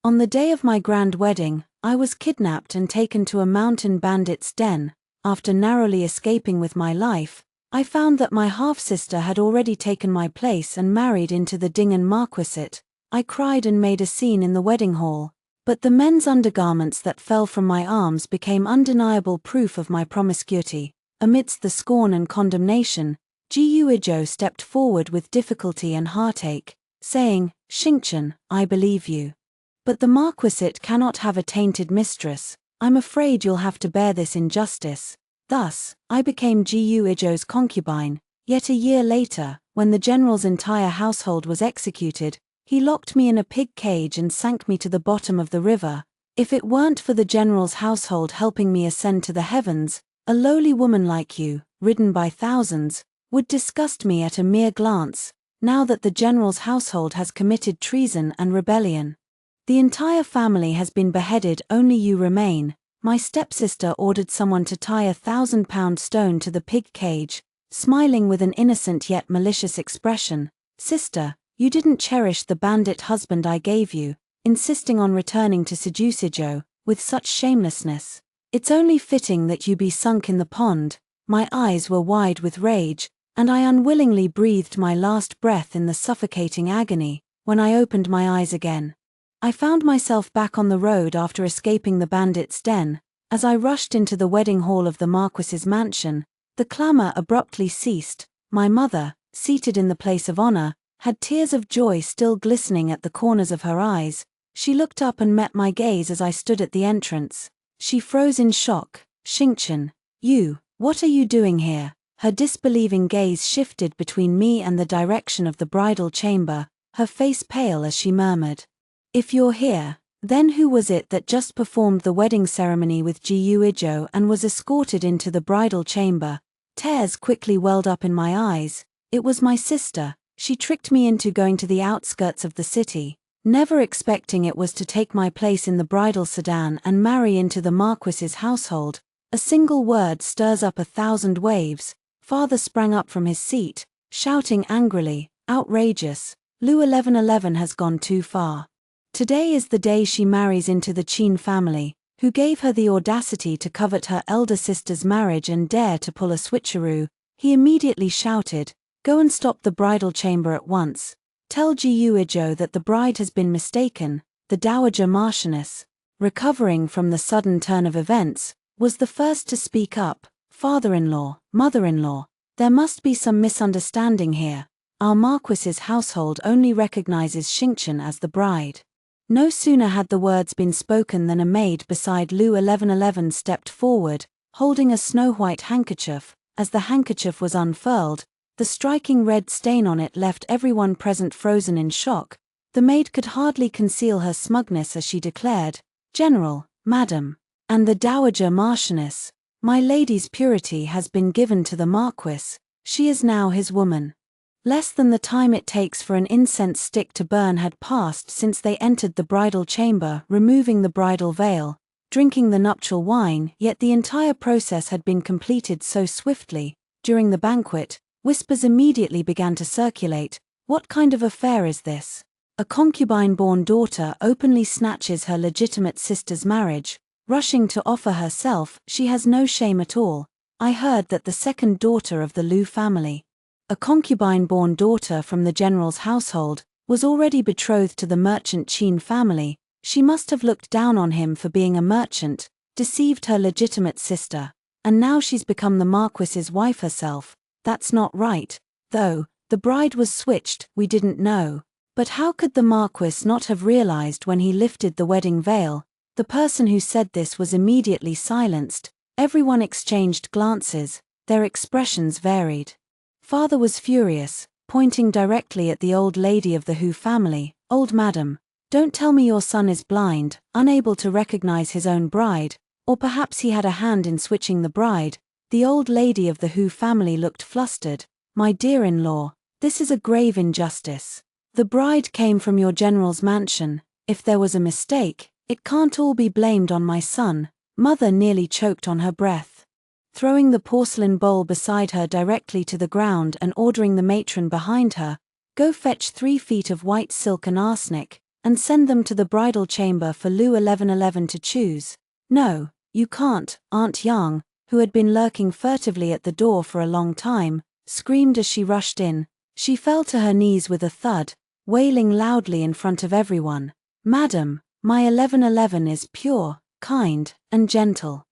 On the day of my grand wedding, I was kidnapped and taken to a mountain bandit's den. After narrowly escaping with my life, I found that my half-sister had already taken my place and married into the Dingen Marquisate. I cried and made a scene in the wedding hall, but the men's undergarments that fell from my arms became undeniable proof of my promiscuity. Amidst the scorn and condemnation, Gu Ijo stepped forward with difficulty and heartache, saying, "Xianxia, I believe you. But the Marquisate cannot have a tainted mistress. I'm afraid you'll have to bear this injustice." Thus, I became Gu Ijo's concubine. Yet a year later, when the general's entire household was executed, he locked me in a pig cage and sank me to the bottom of the river. If it weren't for the general's household helping me ascend to the heavens, a lowly woman like you, ridden by thousands, would disgust me at a mere glance. Now that the general's household has committed treason and rebellion, the entire family has been beheaded, only you remain. My stepsister ordered someone to tie a 1,000-pound stone to the pig cage, smiling with an innocent yet malicious expression. "Sister, you didn't cherish the bandit husband I gave you, insisting on returning to Sejusijo with such shamelessness. It's only fitting that you be sunk in the pond." My eyes were wide with rage, and I unwillingly breathed my last breath in the suffocating agony. When I opened my eyes again, I found myself back on the road after escaping the bandit's den. As I rushed into the wedding hall of the Marquis's mansion, the clamor abruptly ceased. My mother, seated in the place of honor, had tears of joy still glistening at the corners of her eyes. She looked up and met my gaze as I stood at the entrance. She froze in shock. "Xianxia, what are you doing here?" Her disbelieving gaze shifted between me and the direction of the bridal chamber, her face pale as she murmured, "If you're here, then who was it that just performed the wedding ceremony with Gu Ijo and was escorted into the bridal chamber?" Tears quickly welled up in my eyes. It was my sister. She tricked me into going to the outskirts of the city, never expecting it was to take my place in the bridal sedan and marry into the Marquis's household. A single word stirs up 1,000 waves. Father sprang up from his seat, shouting angrily, "Outrageous! Lu 1111 has gone too far. Today is the day she marries into the Qin family, who gave her the audacity to covet her elder sister's marriage and dare to pull a switcheroo." He immediately shouted, "Go and stop the bridal chamber at once. Tell Gu Ijo that the bride has been mistaken." The Dowager Marchioness, recovering from the sudden turn of events, was the first to speak up. "Father-in-law, mother-in-law, there must be some misunderstanding here. Our Marquis's household only recognizes Xianxia as the bride." No sooner had the words been spoken than a maid beside Lu 1111 stepped forward, holding a snow-white handkerchief. As the handkerchief was unfurled, the striking red stain on it left everyone present frozen in shock. The maid could hardly conceal her smugness as she declared, "General, Madam, and the Dowager Marchioness, my lady's purity has been given to the Marquis. She is now his woman." Less than the time it takes for an incense stick to burn had passed since they entered the bridal chamber, removing the bridal veil, drinking the nuptial wine, yet the entire process had been completed so swiftly. During the banquet, whispers immediately began to circulate. "What kind of affair is this? A concubine-born daughter openly snatches her legitimate sister's marriage, rushing to offer herself. She has no shame at all. I heard that the second daughter of the Lu family, a concubine-born daughter from the general's household, was already betrothed to the merchant Qin family. She must have looked down on him for being a merchant, deceived her legitimate sister, and now she's become the Marquis's wife herself. That's not right. Though the bride was switched, we didn't know. But how could the Marquis not have realized when he lifted the wedding veil?" The person who said this was immediately silenced. Everyone exchanged glances. Their expressions varied. Father was furious, pointing directly at the old lady of the Hu family. "Old madam, don't tell me your son is blind, unable to recognize his own bride, or perhaps he had a hand in switching the bride." The old lady of the Hu family looked flustered. "My dear-in-law, this is a grave injustice. The bride came from your general's mansion. If there was a mistake, it can't all be blamed on my son." Mother nearly choked on her breath. Throwing the porcelain bowl beside her directly to the ground and ordering the matron behind her, "Go fetch 3 feet of white silk and arsenic." and send them to the bridal chamber for Lu 1111 to choose. No, you can't, Aunt Yang, who had been lurking furtively at the door for a long time, screamed as she rushed in. She fell to her knees with a thud, wailing loudly in front of everyone. Madam, my 1111 is pure, kind, and gentle.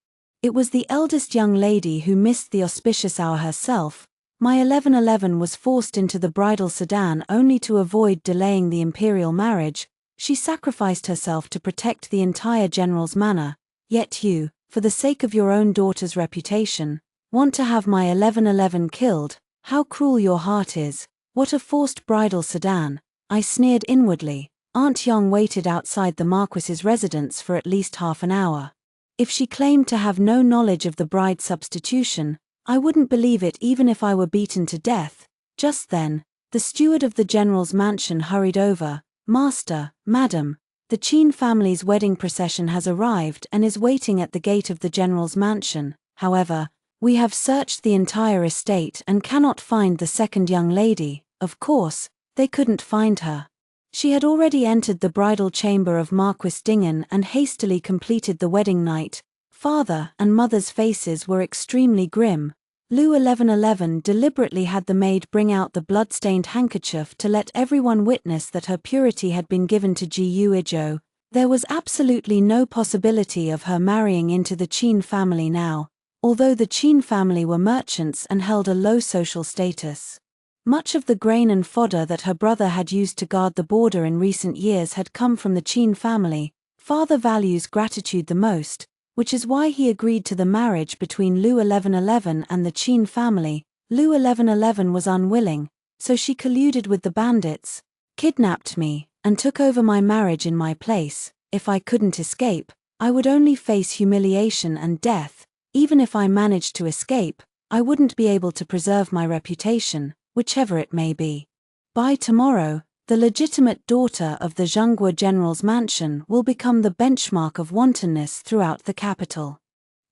It was the eldest young lady who missed the auspicious hour herself. My 1111 was forced into the bridal sedan only to avoid delaying the imperial marriage. She sacrificed herself to protect the entire general's manor. Yet you, for the sake of your own daughter's reputation, want to have my 1111 killed. How cruel your heart is. What a forced bridal sedan. I sneered inwardly. Aunt Yang waited outside the Marquis's residence for at least half an hour. If she claimed to have no knowledge of the bride substitution, I wouldn't believe it even if I were beaten to death. Just then, the steward of the general's mansion hurried over. Master, madam, the Qin family's wedding procession has arrived and is waiting at the gate of the general's mansion. However, we have searched the entire estate and cannot find the second young lady. Of course, they couldn't find her. She had already entered the bridal chamber of Marquis Dingen and hastily completed the wedding night. Father and mother's faces were extremely grim. Lu 1111 deliberately had the maid bring out the blood-stained handkerchief to let everyone witness that her purity had been given to Ji Yuizhou. There was absolutely no possibility of her marrying into the Qin family now, although the Qin family were merchants and held a low social status. Much of the grain and fodder that her brother had used to guard the border in recent years had come from the Qin family. Father values gratitude the most, which is why he agreed to the marriage between Lu 1111 and the Qin family. Lu 1111 was unwilling, so she colluded with the bandits, kidnapped me, and took over my marriage in my place. If I couldn't escape, I would only face humiliation and death. Even if I managed to escape, I wouldn't be able to preserve my reputation, whichever it may be. By tomorrow, the legitimate daughter of the Zhenghua general's mansion will become the benchmark of wantonness throughout the capital.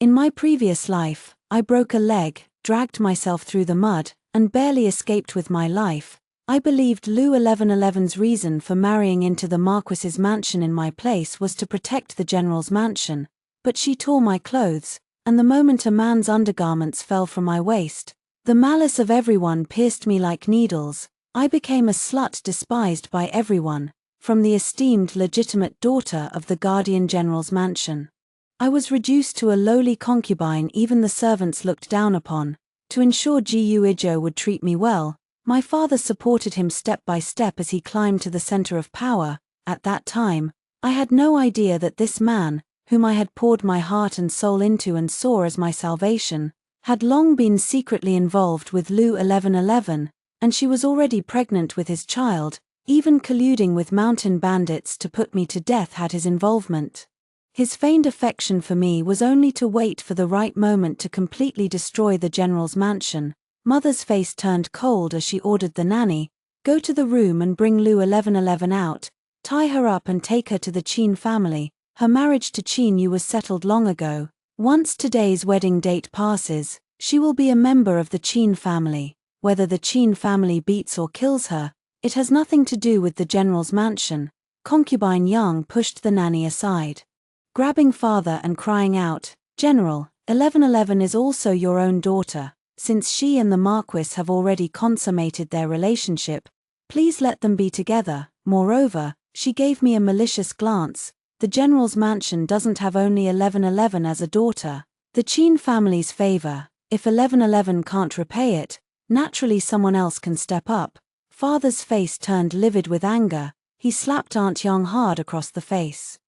In my previous life, I broke a leg, dragged myself through the mud, and barely escaped with my life. I believed Lu 1111's reason for marrying into the Marquis's mansion in my place was to protect the general's mansion, but she tore my clothes, and the moment a man's undergarments fell from my waist, the malice of everyone pierced me like needles. I became a slut despised by everyone, from the esteemed legitimate daughter of the guardian general's mansion. I was reduced to a lowly concubine even the servants looked down upon. To ensure Ji Yuizhou would treat me well, my father supported him step by step as he climbed to the center of power. At that time, I had no idea that this man, whom I had poured my heart and soul into and saw as my salvation, had long been secretly involved with Lu 1111, and she was already pregnant with his child, even colluding with mountain bandits to put me to death had his involvement. His feigned affection for me was only to wait for the right moment to completely destroy the general's mansion. Mother's face turned cold as she ordered the nanny, "Go to the room and bring Lu 1111 out, tie her up and take her to the Qin family. Her marriage to Qin Yu was settled long ago. Once today's wedding date passes, she will be a member of the Qin family. Whether the Qin family beats or kills her, it has nothing to do with the general's mansion." Concubine Yang pushed the nanny aside, grabbing father and crying out, "General, 1111 is also your own daughter. Since she and the Marquis have already consummated their relationship, please let them be together." Moreover, she gave me a malicious glance. The general's mansion doesn't have only 1111 as a daughter. The Qin family's favor, if 1111 can't repay it, naturally someone else can step up. Father's face turned livid with anger. He slapped Aunt Yang hard across the face.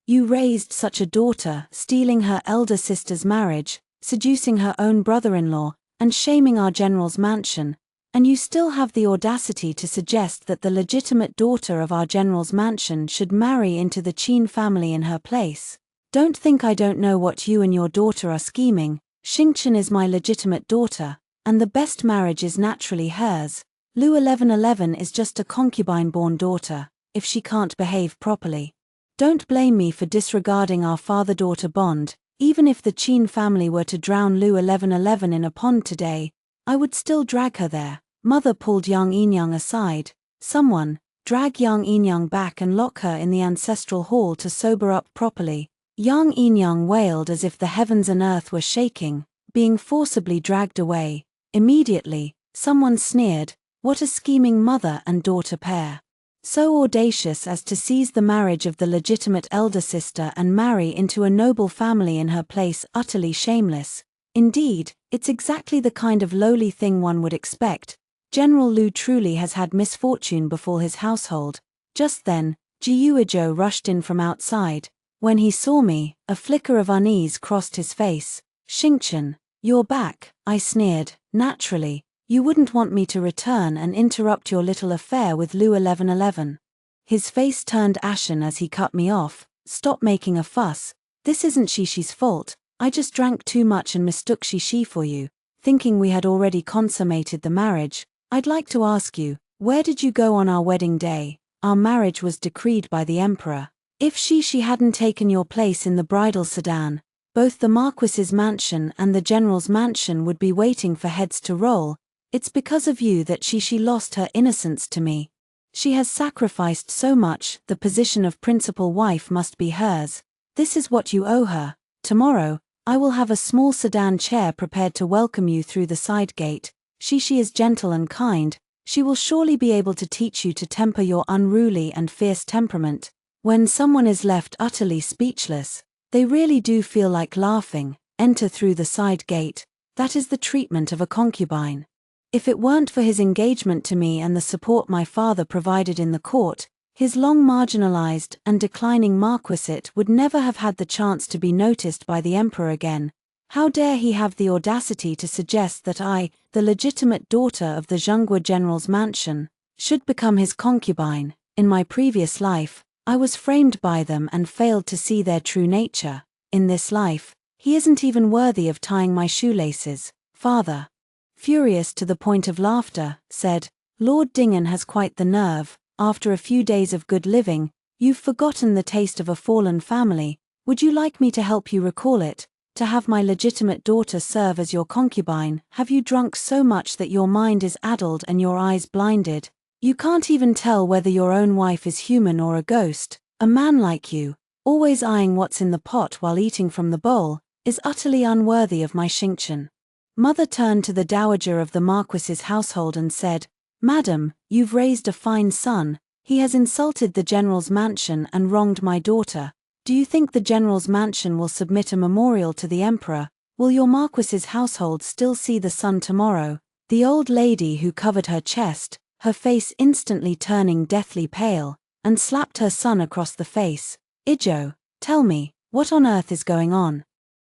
"You raised such a daughter, stealing her elder sister's marriage, seducing her own brother-in-law, and shaming our general's mansion, and you still have the audacity to suggest that the legitimate daughter of our general's mansion should marry into the Qin family in her place. Don't think I don't know what you and your daughter are scheming. Xingchen is my legitimate daughter, and the best marriage is naturally hers. Lu 1111 is just a concubine-born daughter, if she can't behave properly. Don't blame me for disregarding our father-daughter bond. Even if the Qin family were to drown Lu 1111 in a pond today, I would still drag her there." Mother pulled Yang Yinyang aside. "Someone, drag Yang Inyang back and lock her in the ancestral hall to sober up properly. Yang Inyang wailed as if the heavens and earth were shaking, being forcibly dragged away. Immediately, someone sneered, "What a scheming mother and daughter pair. So audacious as to seize the marriage of the legitimate elder sister and marry into a noble family in her place, utterly shameless. Indeed, it's exactly the kind of lowly thing one would expect. General Lu truly has had misfortune befall his household." Just then, Jiuizhou rushed in from outside. When he saw me, a flicker of unease crossed his face. "Xianxia, you're back," I sneered. "Naturally, you wouldn't want me to return and interrupt your little affair with Lu 1111. His face turned ashen as he cut me off. "Stop making a fuss. This isn't Shishi's fault. I just drank too much and mistook Shishi for you, thinking we had already consummated the marriage. I'd like to ask you, where did you go on our wedding day? Our marriage was decreed by the emperor. If Shishi hadn't taken your place in the bridal sedan, both the Marquis's mansion and the General's mansion would be waiting for heads to roll. It's because of you that Shishi lost her innocence to me. She has sacrificed so much, the position of principal wife must be hers. This is what you owe her. Tomorrow, I will have a small sedan chair prepared to welcome you through the side gate. Shishi is gentle and kind. She will surely be able to teach you to temper your unruly and fierce temperament." When someone is left utterly speechless, they really do feel like laughing. "Enter through the side gate. That is the treatment of a concubine. If it weren't for his engagement to me and the support my father provided in the court, his long marginalized and declining marquisate would never have had the chance to be noticed by the emperor again. How dare he have the audacity to suggest that I, the legitimate daughter of the Zhenghua general's mansion, should become his concubine? In my previous life, I was framed by them and failed to see their true nature. In this life, he isn't even worthy of tying my shoelaces. Father," furious to the point of laughter, said, "Lord Dingen has quite the nerve. After a few days of good living, you've forgotten the taste of a fallen family. Would you like me to help you recall it? To have my legitimate daughter serve as your concubine? Have you drunk so much that your mind is addled and your eyes blinded? You can't even tell whether your own wife is human or a ghost. A man like you, always eyeing what's in the pot while eating from the bowl, is utterly unworthy of my Xianxia." Mother turned to the dowager of the Marquis's household and said, "Madam, you've raised a fine son. He has insulted the general's mansion and wronged my daughter. Do you think the general's mansion will submit a memorial to the emperor? Will your Marquis's household still see the sun tomorrow?" The old lady who covered her chest, her face instantly turning deathly pale, and slapped her son across the face. "Ijo, tell me, what on earth is going on?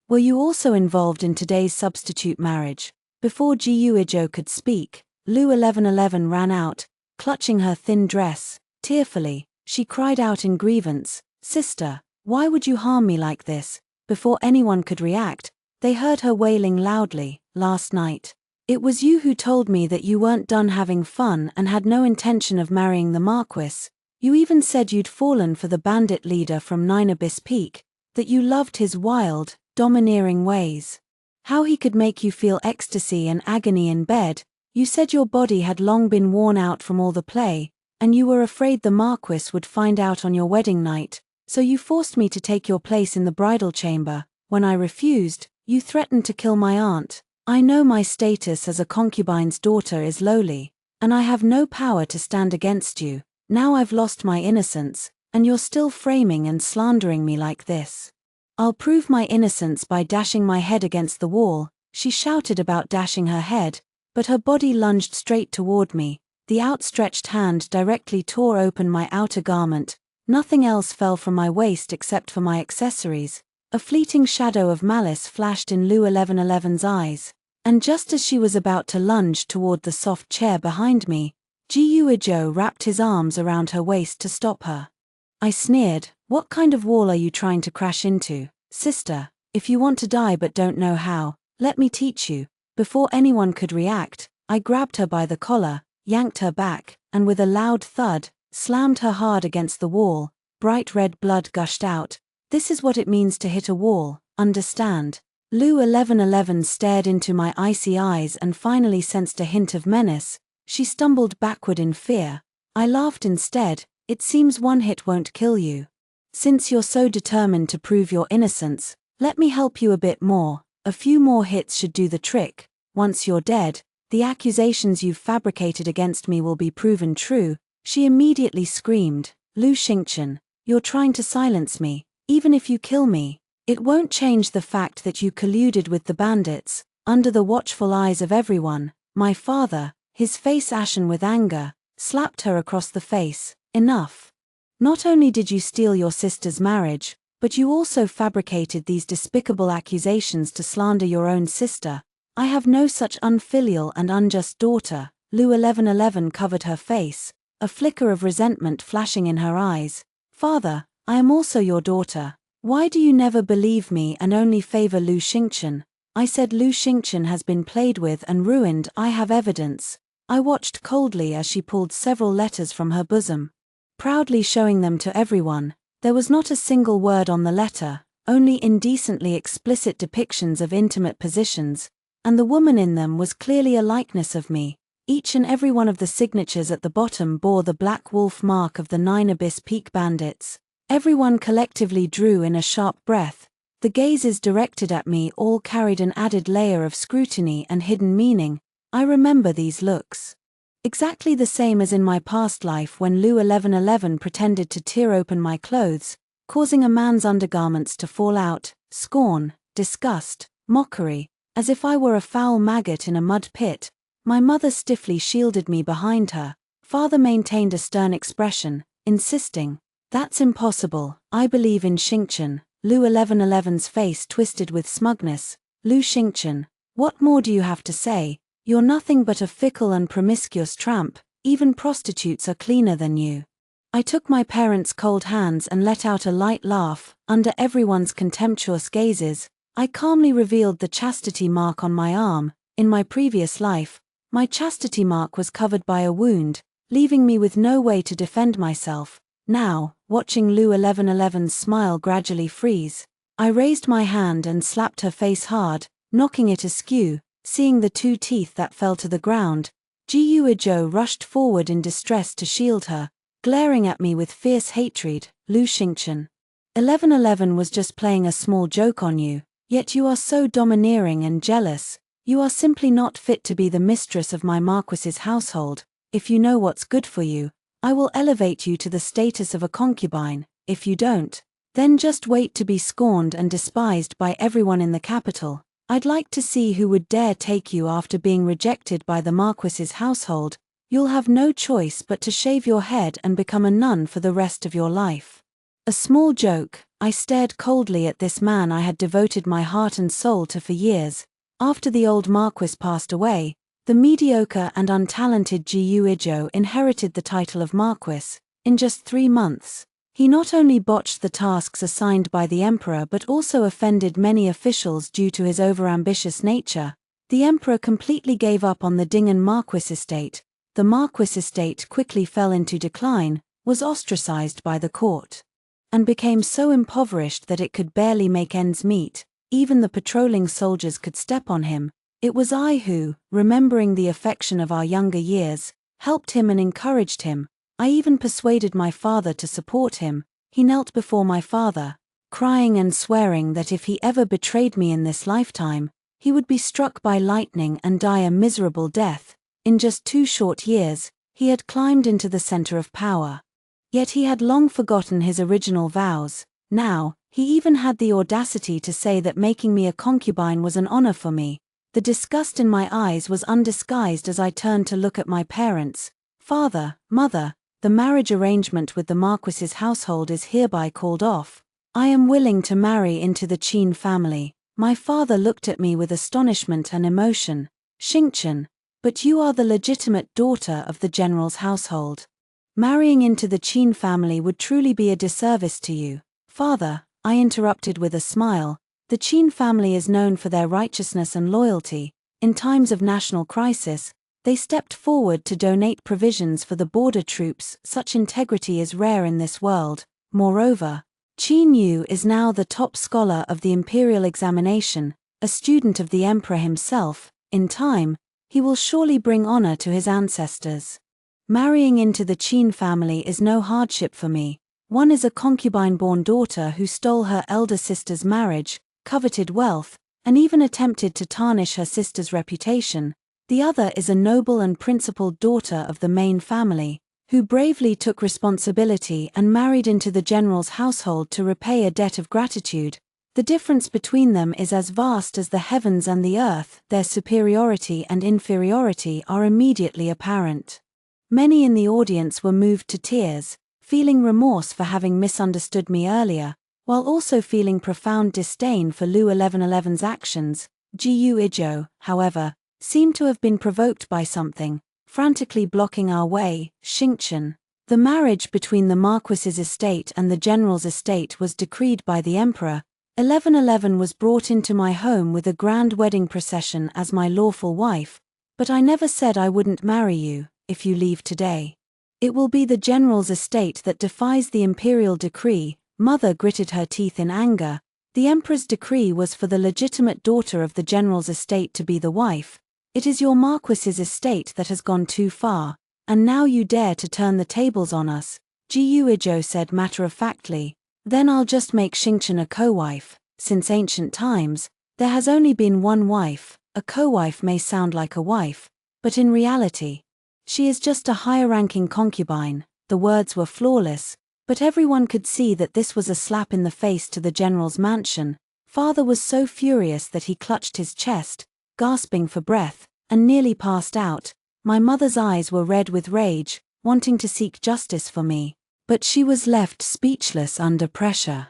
Were you also involved in today's substitute marriage?" Before Jiuizhou could speak, Lu 1111 ran out, clutching her thin dress. Tearfully, she cried out in grievance, "Sister, why would you harm me like this?" Before anyone could react, they heard her wailing loudly, "Last night. It was you who told me that you weren't done having fun and had no intention of marrying the Marquis. You even said you'd fallen for the bandit leader from Nine Abyss Peak, that you loved his wild, domineering ways. How he could make you feel ecstasy and agony in bed. You said your body had long been worn out from all the play, and you were afraid the Marquis would find out on your wedding night, so you forced me to take your place in the bridal chamber. When I refused, you threatened to kill my aunt. I know my status as a concubine's daughter is lowly, and I have no power to stand against you. Now I've lost my innocence, and you're still framing and slandering me like this. I'll prove my innocence by dashing my head against the wall." She shouted about dashing her head, but her body lunged straight toward me. The outstretched hand directly tore open my outer garment. Nothing else fell from my waist except for my accessories. A fleeting shadow of malice flashed in Lu 1111's eyes, and just as she was about to lunge toward the soft chair behind me, Jiuizhou wrapped his arms around her waist to stop her. I sneered, "What kind of wall are you trying to crash into? Sister, if you want to die but don't know how, let me teach you." Before anyone could react, I grabbed her by the collar, yanked her back, and with a loud thud, slammed her hard against the wall. Bright red blood gushed out. This is what it means to hit a wall, understand? Lu 1111 stared into my icy eyes and finally sensed a hint of menace. She stumbled backward in fear. I laughed instead. It seems one hit won't kill you. Since you're so determined to prove your innocence, let me help you a bit more. A few more hits should do the trick. Once you're dead, the accusations you've fabricated against me will be proven true. She immediately screamed, Lu Xingqian, you're trying to silence me. Even if you kill me, it won't change the fact that you colluded with the bandits, under the watchful eyes of everyone. My father, his face ashen with anger, slapped her across the face. Enough. Not only did you steal your sister's marriage, but you also fabricated these despicable accusations to slander your own sister. I have no such unfilial and unjust daughter. Lu 1111 covered her face, a flicker of resentment flashing in her eyes. Father, I am also your daughter. Why do you never believe me and only favor Lu Xingqian? I said Lu Xingqian has been played with and ruined. I have evidence. I watched coldly as she pulled several letters from her bosom, proudly showing them to everyone. There was not a single word on the letter, only indecently explicit depictions of intimate positions, and the woman in them was clearly a likeness of me. Each and every one of the signatures at the bottom bore the black wolf mark of the 9 Abyss Peak Bandits. Everyone collectively drew in a sharp breath. The gazes directed at me all carried an added layer of scrutiny and hidden meaning. I remember these looks. Exactly the same as in my past life when Lu 1111 pretended to tear open my clothes, causing a man's undergarments to fall out. Scorn, disgust, mockery, as if I were a foul maggot in a mud pit. My mother stiffly shielded me behind her. Father maintained a stern expression, insisting, "That's impossible, I believe in Xingqian." Lu 1111's face twisted with smugness. Lu Xingqian, what more do you have to say? You're nothing but a fickle and promiscuous tramp. Even prostitutes are cleaner than you. I took my parents' cold hands and let out a light laugh. Under everyone's contemptuous gazes, I calmly revealed the chastity mark on my arm. In my previous life, my chastity mark was covered by a wound, leaving me with no way to defend myself. Now, watching Lu 1111's smile gradually freeze, I raised my hand and slapped her face hard, knocking it askew. Seeing the 2 teeth that fell to the ground, Ji Yuizhou rushed forward in distress to shield her, glaring at me with fierce hatred. Lu Xingqian, 1111 was just playing a small joke on you, yet you are so domineering and jealous. You are simply not fit to be the mistress of my Marquis's household. If you know what's good for you, I will elevate you to the status of a concubine. If you don't, then just wait to be scorned and despised by everyone in the capital. I'd like to see who would dare take you after being rejected by the Marquis's household. You'll have no choice but to shave your head and become a nun for the rest of your life. A small joke. I stared coldly at this man I had devoted my heart and soul to for years. After the old Marquis passed away, the mediocre and untalented Ji Yuizhou inherited the title of Marquis. In just 3 months, he not only botched the tasks assigned by the emperor but also offended many officials due to his overambitious nature. The emperor completely gave up on the Dingen Marquis estate. The Marquis estate quickly fell into decline, was ostracized by the court, and became so impoverished that it could barely make ends meet. Even the patrolling soldiers could step on him. It was I who, remembering the affection of our younger years, helped him and encouraged him. I even persuaded my father to support him. He knelt before my father, crying and swearing that if he ever betrayed me in this lifetime, he would be struck by lightning and die a miserable death. In just 2 short years, he had climbed into the center of power. Yet he had long forgotten his original vows. Now, he even had the audacity to say that making me a concubine was an honor for me. The disgust in my eyes was undisguised as I turned to look at my parents. Father, mother, the marriage arrangement with the Marquis's household is hereby called off. I am willing to marry into the Qin family. My father looked at me with astonishment and emotion. Xingqian, but you are the legitimate daughter of the general's household. Marrying into the Qin family would truly be a disservice to you. Father, I interrupted with a smile. The Qin family is known for their righteousness and loyalty. In times of national crisis, they stepped forward to donate provisions for the border troops. Such integrity is rare in this world. Moreover, Qin Yu is now the top scholar of the imperial examination, a student of the emperor himself. In time, he will surely bring honor to his ancestors. Marrying into the Qin family is no hardship for me. One is a concubine-born daughter who stole her elder sister's marriage, coveted wealth, and even attempted to tarnish her sister's reputation. The other is a noble and principled daughter of the main family, who bravely took responsibility and married into the general's household to repay a debt of gratitude. The difference between them is as vast as the heavens and the earth. Their superiority and inferiority are immediately apparent. Many in the audience were moved to tears, feeling remorse for having misunderstood me earlier, while also feeling profound disdain for Lu 1111's actions. Gu Ijo, however, seemed to have been provoked by something, frantically blocking our way. Xianxia. The marriage between the Marquis's estate and the general's estate was decreed by the emperor. 1111 was brought into my home with a grand wedding procession as my lawful wife, but I never said I wouldn't marry you, if you leave today. It will be the general's estate that defies the imperial decree. Mother gritted her teeth in anger. The emperor's decree was for the legitimate daughter of the general's estate to be the wife. It is your Marquis's estate that has gone too far, and now you dare to turn the tables on us, Gu Ijo said matter-of-factly. Then I'll just make Xianxia a co-wife. Since ancient times, there has only been one wife. A co-wife may sound like a wife, but in reality, she is just a higher-ranking concubine. The words were flawless, but everyone could see that this was a slap in the face to the general's mansion. Father was so furious that he clutched his chest, gasping for breath, and nearly passed out. My mother's eyes were red with rage, wanting to seek justice for me, but she was left speechless under pressure.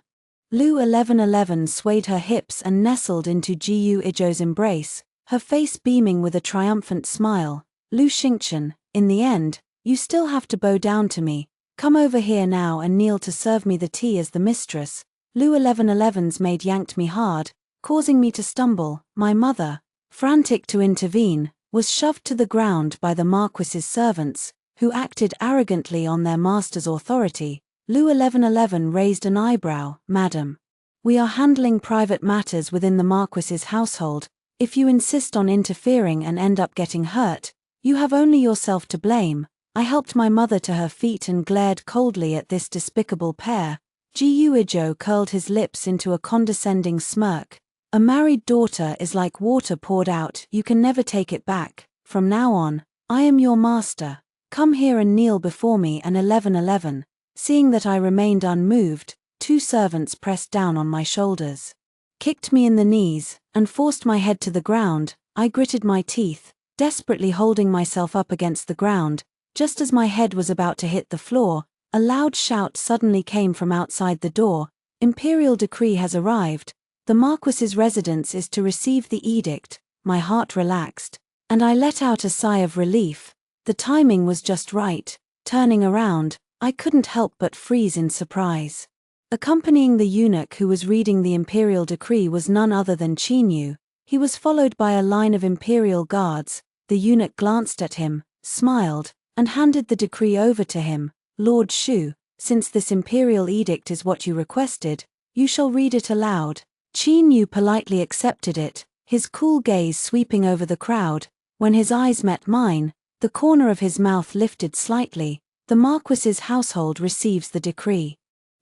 Lu 1111 swayed her hips and nestled into Gu Ijo's embrace, her face beaming with a triumphant smile. Lu Xianxia, in the end, you still have to bow down to me. Come over here now and kneel to serve me the tea as the mistress. Lu 1111's maid yanked me hard, causing me to stumble. My mother, frantic to intervene, was shoved to the ground by the Marquis's servants, who acted arrogantly on their master's authority. Lu 1111 raised an eyebrow. Madam, we are handling private matters within the Marquis's household. If you insist on interfering and end up getting hurt, you have only yourself to blame. I helped my mother to her feet and glared coldly at this despicable pair. Gu Ijo curled his lips into a condescending smirk. A married daughter is like water poured out, you can never take it back. From now on, I am your master. Come here and kneel before me. And 1111, seeing that I remained unmoved, two servants pressed down on my shoulders, kicked me in the knees, and forced my head to the ground. I gritted my teeth, desperately holding myself up against the ground. Just as my head was about to hit the floor, a loud shout suddenly came from outside the door. Imperial decree has arrived. The Marquis's residence is to receive the edict. My heart relaxed, and I let out a sigh of relief. The timing was just right. Turning around, I couldn't help but freeze in surprise. Accompanying the eunuch who was reading the imperial decree was none other than Qinyu. He was followed by a line of imperial guards. The eunuch glanced at him, smiled, and handed the decree over to him. Lord Shu, since this imperial edict is what you requested, you shall read it aloud. Qinyu politely accepted it, his cool gaze sweeping over the crowd. When his eyes met mine, the corner of his mouth lifted slightly. The Marquis's household receives the decree.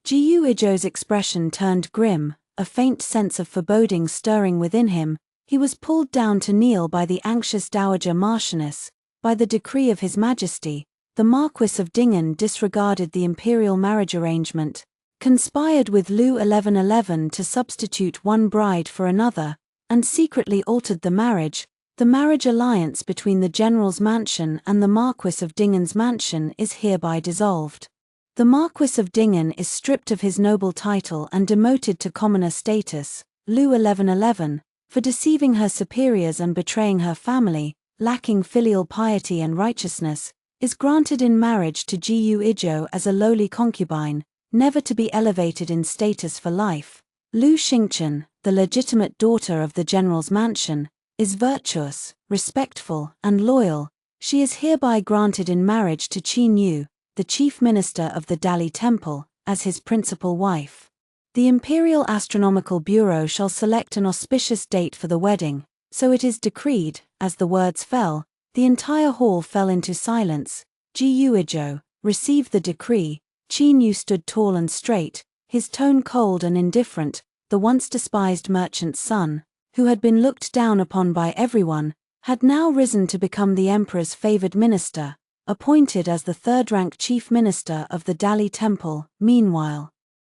Gu Ijo's expression turned grim, a faint sense of foreboding stirring within him. He was pulled down to kneel by the anxious Dowager Marchioness. By the decree of His Majesty, the Marquis of Dingen disregarded the imperial marriage arrangement, conspired with Lu 1111 to substitute one bride for another, and secretly altered the marriage. The marriage alliance between the general's mansion and the Marquis of Dingen's mansion is hereby dissolved. The Marquis of Dingen is stripped of his noble title and demoted to commoner status. Lu 1111, for deceiving her superiors and betraying her family, lacking filial piety and righteousness, is granted in marriage to Gu Ijo as a lowly concubine, never to be elevated in status for life. Lu Xianxia, the legitimate daughter of the general's mansion, is virtuous, respectful, and loyal. She is hereby granted in marriage to Qinyu, the chief minister of the Dali Temple, as his principal wife. The Imperial Astronomical Bureau shall select an auspicious date for the wedding. So it is decreed. As the words fell, the entire hall fell into silence. Jiuizhou, receive the decree. Qin Yu stood tall and straight, his tone cold and indifferent. The once despised merchant's son, who had been looked down upon by everyone, had now risen to become the emperor's favored minister, appointed as the third-rank chief minister of the Dali Temple. Meanwhile,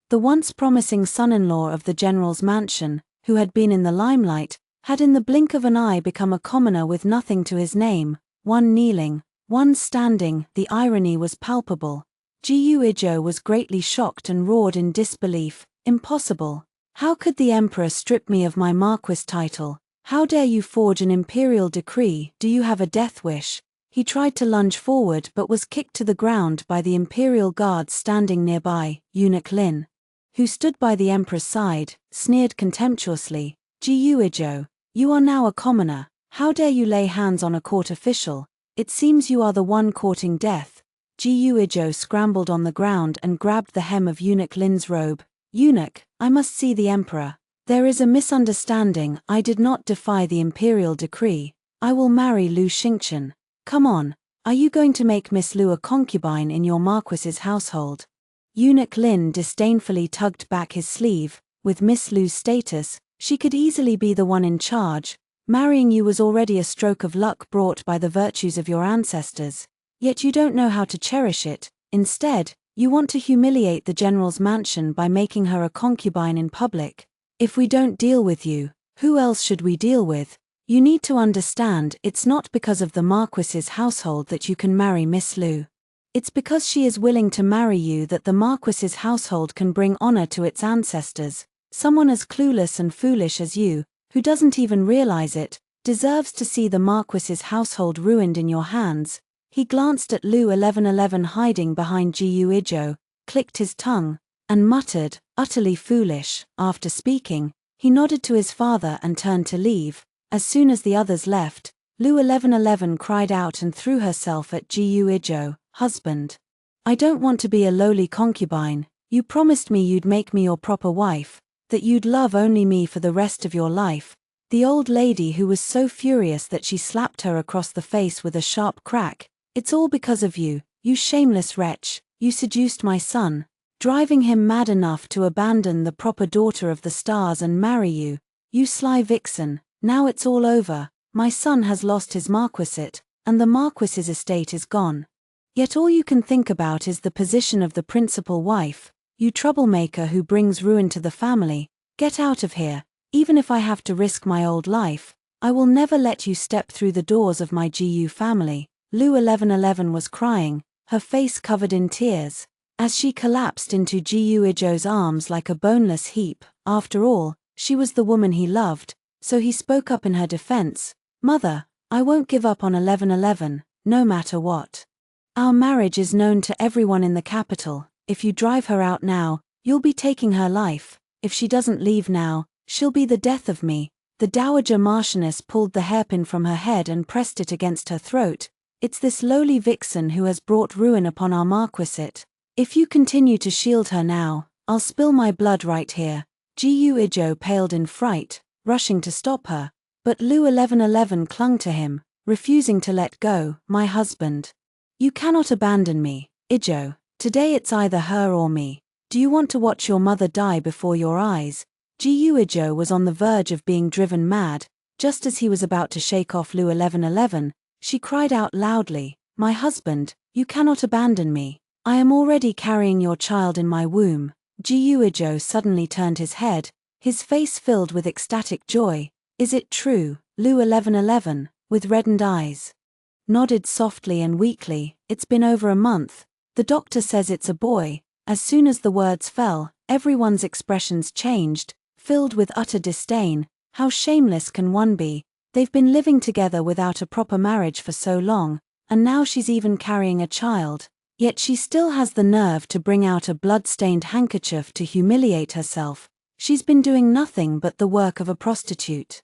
the once promising son-in-law of the general's mansion, who had been in the limelight, had in the blink of an eye become a commoner with nothing to his name, one kneeling, one standing. The irony was palpable. Jiuizhou was greatly shocked and roared in disbelief. Impossible! How could the emperor strip me of my marquis title? How dare you forge an imperial decree? Do you have a death wish? He tried to lunge forward but was kicked to the ground by the imperial guards standing nearby. Eunuch Lin, who stood by the emperor's side, sneered contemptuously. Jiuizhou, you are now a commoner. How dare you lay hands on a court official? It seems you are the one courting death. Jiuizhou scrambled on the ground and grabbed the hem of Eunuch Lin's robe. Eunuch, I must see the emperor. There is a misunderstanding. I did not defy the imperial decree. I will marry Lu Xingqian. Come on, are you going to make Miss Lu a concubine in your marquis's household? Eunuch Lin disdainfully tugged back his sleeve. With Miss Lu's status, she could easily be the one in charge. Marrying you was already a stroke of luck brought by the virtues of your ancestors. Yet you don't know how to cherish it. Instead, you want to humiliate the general's mansion by making her a concubine in public. If we don't deal with you, who else should we deal with? You need to understand, it's not because of the marquis's household that you can marry Miss Lu. It's because she is willing to marry you that the marquis's household can bring honor to its ancestors. Someone as clueless and foolish as you, who doesn't even realize it, deserves to see the marquis's household ruined in your hands. He glanced at Lu 1111 hiding behind Jiuizhou, clicked his tongue, and muttered, utterly foolish. After speaking, he nodded to his father and turned to leave. As soon as the others left, Lu 1111 cried out and threw herself at Jiuizhou. Husband, I don't want to be a lowly concubine. You promised me you'd make me your proper wife, that you'd love only me for the rest of your life. The old lady who was so furious that she slapped her across the face with a sharp crack. It's all because of you, you shameless wretch. You seduced my son, driving him mad enough to abandon the proper daughter of the stars and marry you. You sly vixen, now it's all over. My son has lost his marquisate, and the marquis's estate is gone. Yet all you can think about is the position of the principal wife. You troublemaker who brings ruin to the family. Get out of here. Even if I have to risk my old life, I will never let you step through the doors of my GU family. Lu 1111 was crying, her face covered in tears, as she collapsed into Jiuizhou's arms like a boneless heap. After all, she was the woman he loved, so he spoke up in her defense. Mother, I won't give up on 1111, no matter what. Our marriage is known to everyone in the capital. If you drive her out now, you'll be taking her life. If she doesn't leave now, she'll be the death of me. The dowager marchioness pulled the hairpin from her head and pressed it against her throat. It's this lowly vixen who has brought ruin upon our marquisate. If you continue to shield her now, I'll spill my blood right here. Jiuizhou paled in fright, rushing to stop her, but Lu 1111 clung to him, refusing to let go. My husband. You cannot abandon me, Izhou. Today it's either her or me. Do you want to watch your mother die before your eyes? Jiuizhou was on the verge of being driven mad. Just as he was about to shake off Lu 1111, she cried out loudly, My husband, you cannot abandon me. I am already carrying your child in my womb. Jiuizhou suddenly turned his head, his face filled with ecstatic joy. Is it true? Lu 1111, with reddened eyes, nodded softly and weakly. It's been over a month. The doctor says it's a boy. As soon as the words fell, everyone's expressions changed, filled with utter disdain. How shameless can one be? They've been living together without a proper marriage for so long, and now she's even carrying a child. Yet she still has the nerve to bring out a blood-stained handkerchief to humiliate herself. She's been doing nothing but the work of a prostitute.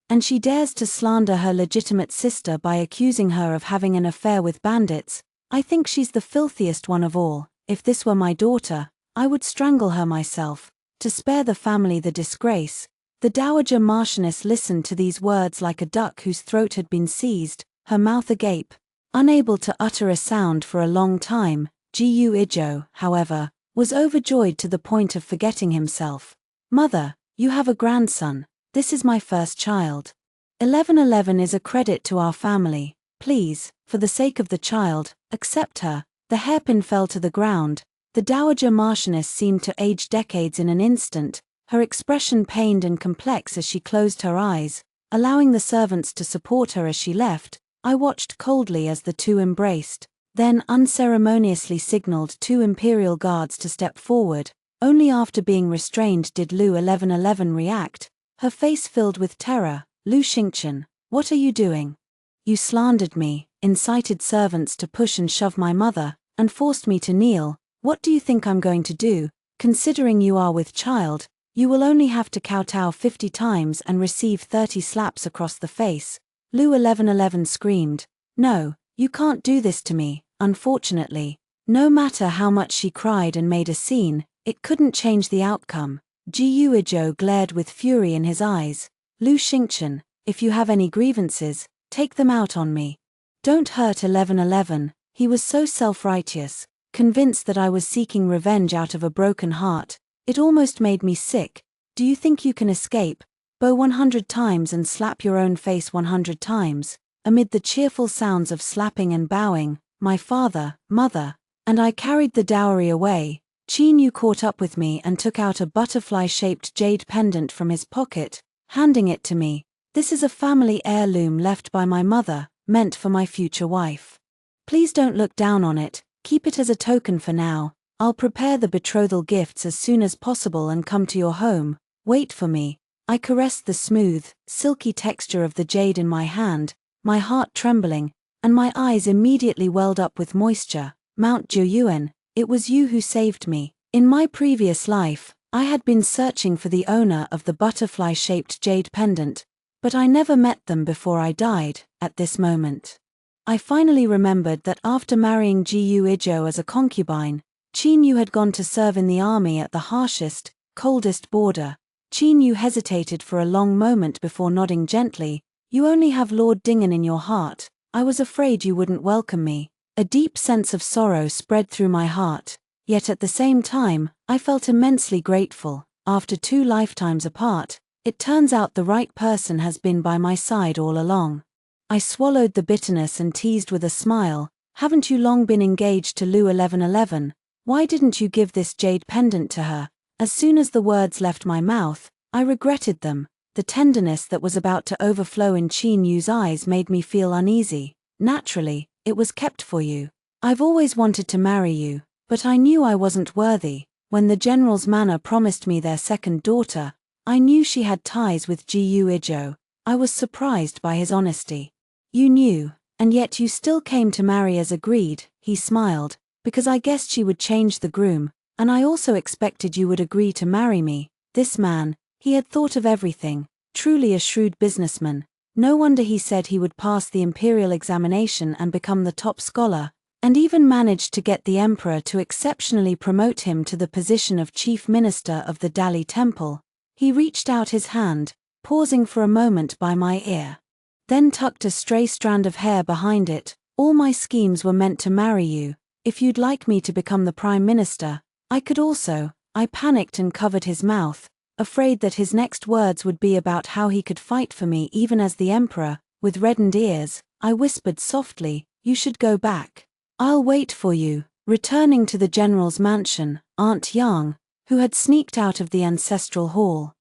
And she dares to slander her legitimate sister by accusing her of having an affair with bandits. I think she's the filthiest one of all. If this were my daughter, I would strangle her myself, to spare the family the disgrace. The dowager marchioness listened to these words like a duck whose throat had been seized, her mouth agape. Unable to utter a sound for a long time, Gu Ijo, however, was overjoyed to the point of forgetting himself. "Mother, you have a grandson. This is my first child. 1111 is a credit to our family. Please, for the sake of the child, accept her." The hairpin fell to the ground. The Dowager Marchioness seemed to age decades in an instant, her expression pained and complex as she closed her eyes, allowing the servants to support her as she left. I watched coldly as the two embraced, then unceremoniously signaled two Imperial guards to step forward. Only after being restrained did Lu 1111 react, her face filled with terror. "Lu Xingqian, what are you doing? You slandered me, incited servants to push and shove my mother, and forced me to kneel. What do you think I'm going to do? Considering you are with child, you will only have to kowtow 50 times and receive 30 slaps across the face." Lu 1111 screamed. "No, you can't do this to me." Unfortunately, no matter how much she cried and made a scene, it couldn't change the outcome. Gu Ijo glared with fury in his eyes. "Lu Xingqian, if you have any grievances, take them out on me. Don't hurt 1111. He was so self-righteous, convinced that I was seeking revenge out of a broken heart. It almost made me sick. Do you think you can escape? Bow 100 times and slap your own face 100 times. Amid the cheerful sounds of slapping and bowing, my father, mother, and I carried the dowry away. Qin Yu caught up with me and took out a butterfly-shaped jade pendant from his pocket, handing it to me. "This is a family heirloom left by my mother, meant for my future wife. Please don't look down on it, keep it as a token for now. I'll prepare the betrothal gifts as soon as possible and come to your home. Wait for me." I caressed the smooth, silky texture of the jade in my hand, my heart trembling, and my eyes immediately welled up with moisture. "Mount Jiuyuan, it was you who saved me. In my previous life, I had been searching for the owner of the butterfly-shaped jade pendant, but I never met them before I died." At this moment, I finally remembered that after marrying Gu Ijo as a concubine, Qin Yu had gone to serve in the army at the harshest, coldest border. Qin Yu hesitated for a long moment before nodding gently. "You only have Lord Dingen in your heart. I was afraid you wouldn't welcome me." A deep sense of sorrow spread through my heart, yet at the same time, I felt immensely grateful. After 2 lifetimes apart, it turns out the right person has been by my side all along. I swallowed the bitterness and teased with a smile. "Haven't you long been engaged to Lu 1111? Why didn't you give this jade pendant to her?" As soon as the words left my mouth, I regretted them. The tenderness that was about to overflow in Qin Yu's eyes made me feel uneasy. "Naturally, it was kept for you. I've always wanted to marry you, but I knew I wasn't worthy. When the general's manor promised me their second daughter, I knew she had ties with Gu Ijo. I was surprised by his honesty." "You knew, and yet you still came to marry as agreed," he smiled, "because I guessed she would change the groom. And I also expected you would agree to marry me." This man, he had thought of everything, truly a shrewd businessman. No wonder he said he would pass the imperial examination and become the top scholar, and even managed to get the emperor to exceptionally promote him to the position of chief minister of the Dali Temple. He reached out his hand, pausing for a moment by my ear, then tucked a stray strand of hair behind it. "All my schemes were meant to marry you. If you'd like me to become the prime minister, I could also." I panicked and covered his mouth, afraid that his next words would be about how he could fight for me even as the emperor. With reddened ears, I whispered softly, "You should go back. I'll wait for you." Returning to the general's mansion, Aunt Yang, who had sneaked out of the ancestral hall,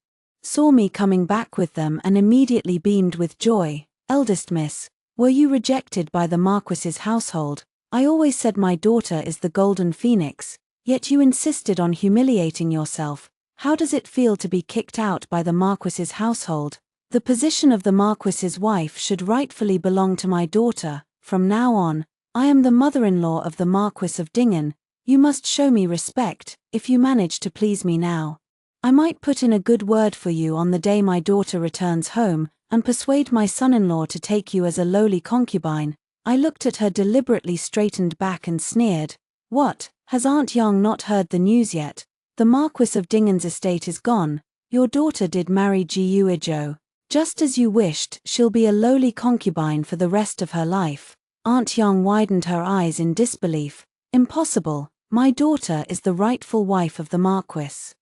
saw me coming back with them and immediately beamed with joy. "Eldest miss, were you rejected by the Marquis's household? I always said my daughter is the golden phoenix. Yet you insisted on humiliating yourself. How does it feel to be kicked out by the Marquis's household? The position of the Marquis's wife should rightfully belong to my daughter. From now on, I am the mother-in-law of the Marquis of Dingen. You must show me respect, if you manage to please me now. I might put in a good word for you on the day my daughter returns home, and persuade my son-in-law to take you as a lowly concubine." I looked at her deliberately straightened back and sneered. "What, has Aunt Yang not heard the news yet? The Marquis of Dingen's estate is gone. Your daughter did marry Gu Ijo. Just as you wished, she'll be a lowly concubine for the rest of her life." Aunt Yang widened her eyes in disbelief. Impossible, my daughter is the rightful wife of the Marquis.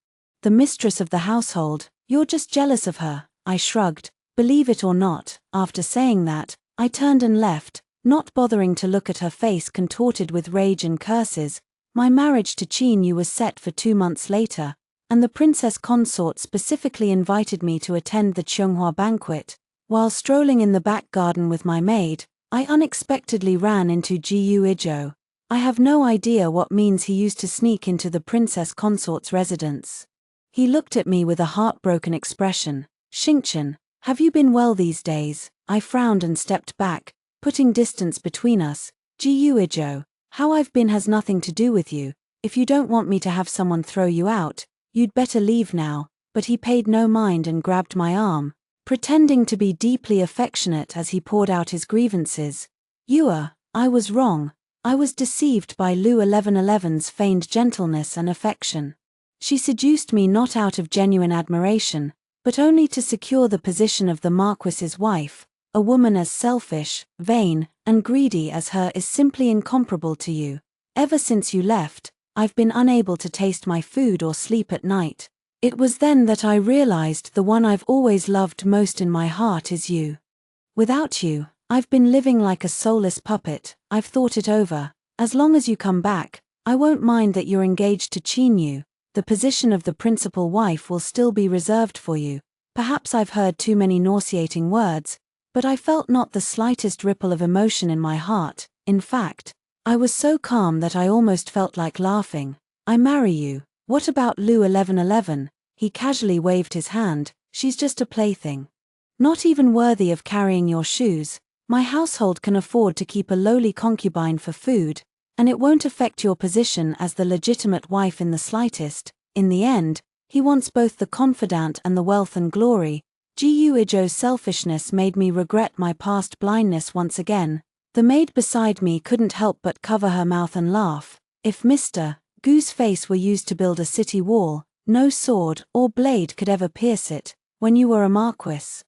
The mistress of the household, you're just jealous of her, I shrugged. Believe it or not, after saying that, I turned and left, not bothering to look at her face contorted with rage and curses. My marriage to Qin Yu was set for 2 months later, and the princess consort specifically invited me to attend the Qianghua banquet. While strolling in the back garden with my maid, I unexpectedly ran into Jiyu Ijo. I have no idea what means he used to sneak into the princess consort's residence. He looked at me with a heartbroken expression. Xianxia, have you been well these days? I frowned and stepped back, putting distance between us. Jiyu Ijo, how I've been has nothing to do with you. If you don't want me to have someone throw you out, you'd better leave now. But he paid no mind and grabbed my arm, pretending to be deeply affectionate as he poured out his grievances. I was wrong. I was deceived by Lu 1111's feigned gentleness and affection. She seduced me not out of genuine admiration, but only to secure the position of the Marquis's wife. A woman as selfish, vain, and greedy as her is simply incomparable to you. Ever since you left, I've been unable to taste my food or sleep at night. It was then that I realized the one I've always loved most in my heart is you. Without you, I've been living like a soulless puppet. I've thought it over. As long as you come back, I won't mind that you're engaged to Qin Yu. The position of the principal wife will still be reserved for you. Perhaps I've heard too many nauseating words, but I felt not the slightest ripple of emotion in my heart. In fact, I was so calm that I almost felt like laughing. I marry you. What about Lu 1111? He casually waved his hand. She's just a plaything. Not even worthy of carrying your shoes. My household can afford to keep a lowly concubine for food, and it won't affect your position as the legitimate wife in the slightest. In the end, he wants both the confidant and the wealth and glory. Jiyu Ijo's selfishness made me regret my past blindness once again. The maid beside me couldn't help but cover her mouth and laugh. If Mr. Gu's face were used to build a city wall, no sword or blade could ever pierce it. When you were a marquis,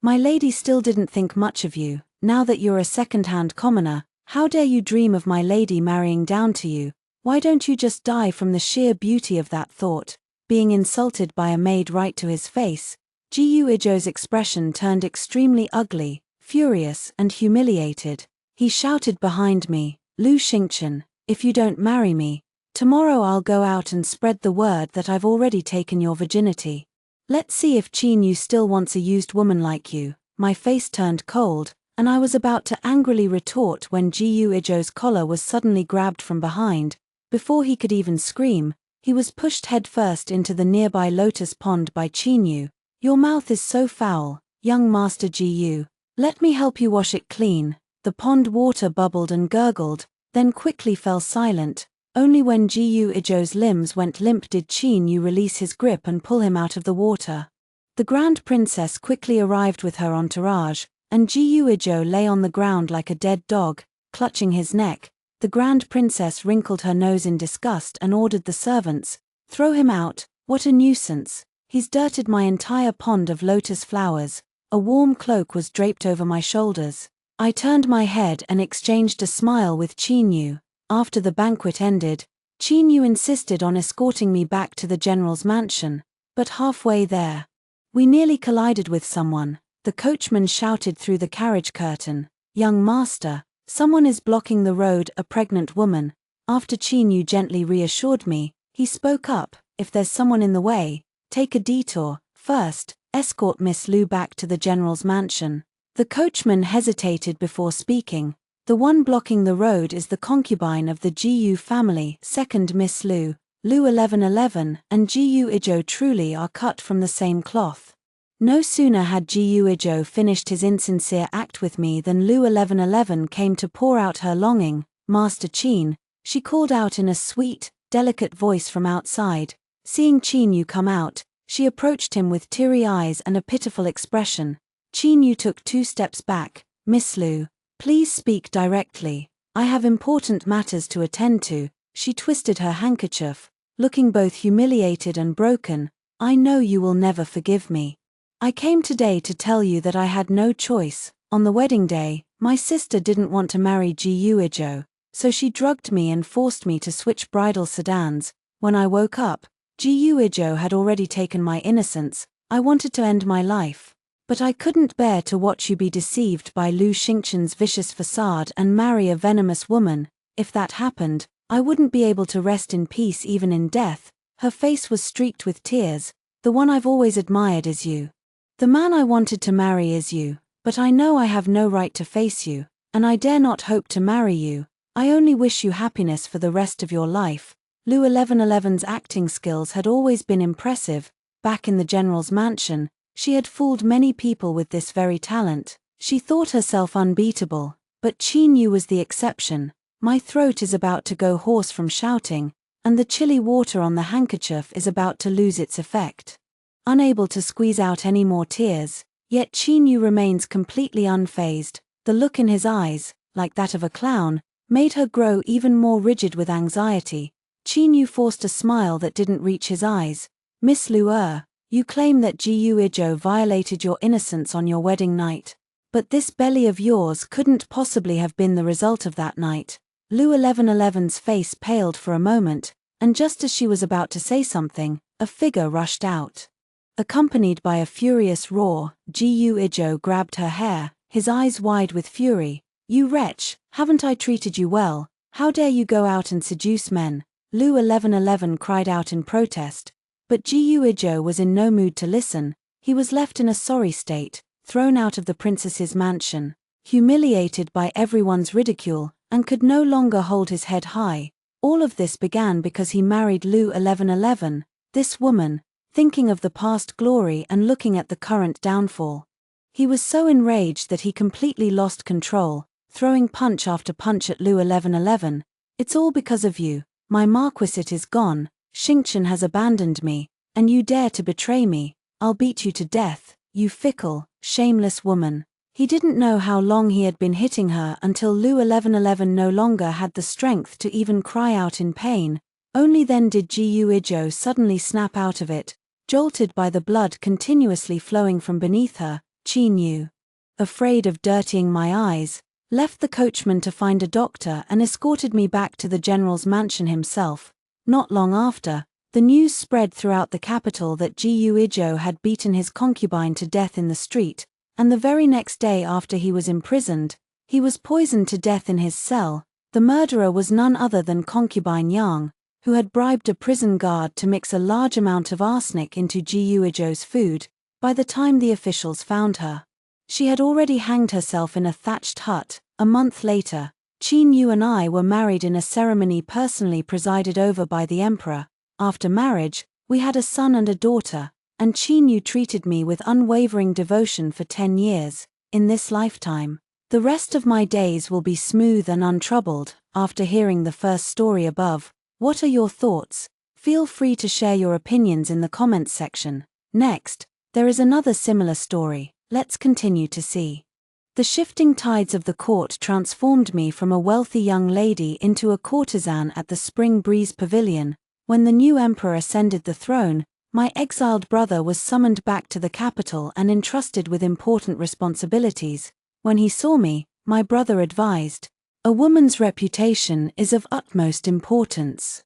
my lady still didn't think much of you. Now that you're a second-hand commoner, how dare you dream of my lady marrying down to you? Why don't you just die from the sheer beauty of that thought? Being insulted by a maid right to his face, Jiyu Ijo's expression turned extremely ugly, furious, and humiliated. He shouted behind me, Lu Xianxia, if you don't marry me, tomorrow I'll go out and spread the word that I've already taken your virginity. Let's see if Qin Yu still wants a used woman like you. My face turned cold, and I was about to angrily retort when Jiyu Ijo's collar was suddenly grabbed from behind. Before he could even scream, he was pushed headfirst into the nearby lotus pond by Qin Yu. Your mouth is so foul, young Master Jiyu. Let me help you wash it clean. The pond water bubbled and gurgled, then quickly fell silent. Only when Jiyu Ijo's limbs went limp did Qin Yu release his grip and pull him out of the water. The Grand Princess quickly arrived with her entourage, and Jiyu Ijo lay on the ground like a dead dog, clutching his neck. The Grand Princess wrinkled her nose in disgust and ordered the servants, "Throw him out, what a nuisance. He's dirted my entire pond of lotus flowers." A warm cloak was draped over my shoulders. I turned my head and exchanged a smile with Qin Yu. After the banquet ended, Qin Yu insisted on escorting me back to the general's mansion, but halfway there, we nearly collided with someone. The coachman shouted through the carriage curtain, "Young master, someone is blocking the road," a pregnant woman. After Qin Yu gently reassured me, he spoke up, "If there's someone in the way, take a detour. First, escort Miss Lu back to the general's mansion." The coachman hesitated before speaking. "The one blocking the road is the concubine of the Jiyu family. Second, Miss Lu, Lu 1111, and Jiyu Ijo truly are cut from the same cloth." No sooner had Jiyu Ijo finished his insincere act with me than Lu 1111 came to pour out her longing. "Master Qin," she called out in a sweet, delicate voice from outside. Seeing Qin Yu come out, she approached him with teary eyes and a pitiful expression. Qin Yu took 2 steps back. "Miss Lu, please speak directly. I have important matters to attend to." She twisted her handkerchief, looking both humiliated and broken. "I know you will never forgive me. I came today to tell you that I had no choice. On the wedding day, my sister didn't want to marry Gu Ijo, so she drugged me and forced me to switch bridal sedans. When I woke up, Gu Ijo had already taken my innocence. I wanted to end my life. But I couldn't bear to watch you be deceived by Lu Xingqian's vicious facade and marry a venomous woman. If that happened, I wouldn't be able to rest in peace even in death. Her face was streaked with tears. The one I've always admired is you. The man I wanted to marry is you, but I know I have no right to face you, and I dare not hope to marry you. I only wish you happiness for the rest of your life. Lu 1111's acting skills had always been impressive. Back in the general's mansion, she had fooled many people with this very talent. She thought herself unbeatable, but Qin Yu was the exception. My throat is about to go hoarse from shouting, and the chilly water on the handkerchief is about to lose its effect. Unable to squeeze out any more tears, yet Qin Yu remains completely unfazed. The look in his eyes, like that of a clown, made her grow even more rigid with anxiety. Qin Yu forced a smile that didn't reach his eyes. Miss Lu, you claim that Gu Ijo violated your innocence on your wedding night. But this belly of yours couldn't possibly have been the result of that night. Lu 1111's face paled for a moment, and just as she was about to say something, a figure rushed out. Accompanied by a furious roar, Gu Ijo grabbed her hair, his eyes wide with fury. You wretch, haven't I treated you well? How dare you go out and seduce men? Lu 1111 cried out in protest. But Gu Ijo was in no mood to listen. He was left in a sorry state, thrown out of the princess's mansion, humiliated by everyone's ridicule, and could no longer hold his head high. All of this began because he married Lu 1111, this woman, thinking of the past glory and looking at the current downfall. He was so enraged that he completely lost control, throwing punch after punch at Lu 1111. It's all because of you. My marquisate is gone. Xingqian has abandoned me, and you dare to betray me. I'll beat you to death, you fickle, shameless woman. He didn't know how long he had been hitting her until Lu 1111 no longer had the strength to even cry out in pain. Only then did Gu Ijo suddenly snap out of it, jolted by the blood continuously flowing from beneath her. Qin Yu, afraid of dirtying my eyes, left the coachman to find a doctor and escorted me back to the general's mansion himself. Not long after, the news spread throughout the capital that Gu Ijo had beaten his concubine to death in the street, and the very next day after he was imprisoned, he was poisoned to death in his cell. The murderer was none other than concubine Yang, who had bribed a prison guard to mix a large amount of arsenic into Gu Ijo's food. By the time the officials found her, she had already hanged herself in a thatched hut. A month later, Qin Yu and I were married in a ceremony personally presided over by the emperor. After marriage, we had a son and a daughter, and Qin Yu treated me with unwavering devotion for 10 years. In this lifetime, the rest of my days will be smooth and untroubled. After hearing the first story above, what are your thoughts? Feel free to share your opinions in the comments section. Next, there is another similar story. Let's continue to see. The shifting tides of the court transformed me from a wealthy young lady into a courtesan at the Spring Breeze Pavilion. When the new emperor ascended the throne, my exiled brother was summoned back to the capital and entrusted with important responsibilities. When he saw me, my brother advised, "A woman's reputation is of utmost importance.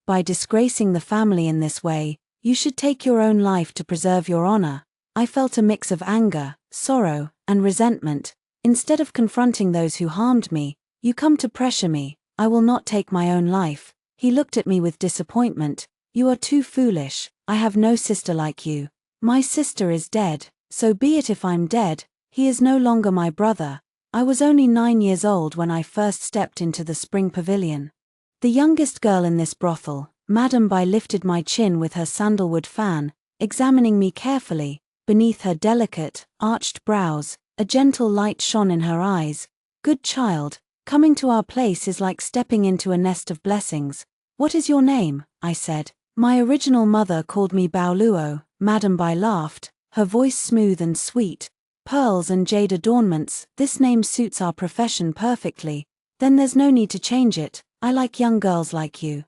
By disgracing the family in this way, you should take your own life to preserve your honor." I felt a mix of anger, sorrow, and resentment. Instead of confronting those who harmed me, you come to pressure me. I will not take my own life. He looked at me with disappointment. You are too foolish. I have no sister like you. My sister is dead, so be it if I'm dead. He is no longer my brother. I was only 9 years old when I first stepped into the Spring Pavilion. The youngest girl in this brothel, Madame Bai lifted my chin with her sandalwood fan, examining me carefully. Beneath her delicate, arched brows, a gentle light shone in her eyes. "Good child, coming to our place is like stepping into a nest of blessings. What is your name?" I said. "My original mother called me Bao Luo." Madame Bai laughed, her voice smooth and sweet. "Pearls and jade adornments, this name suits our profession perfectly. Then there's no need to change it. I like young girls like you.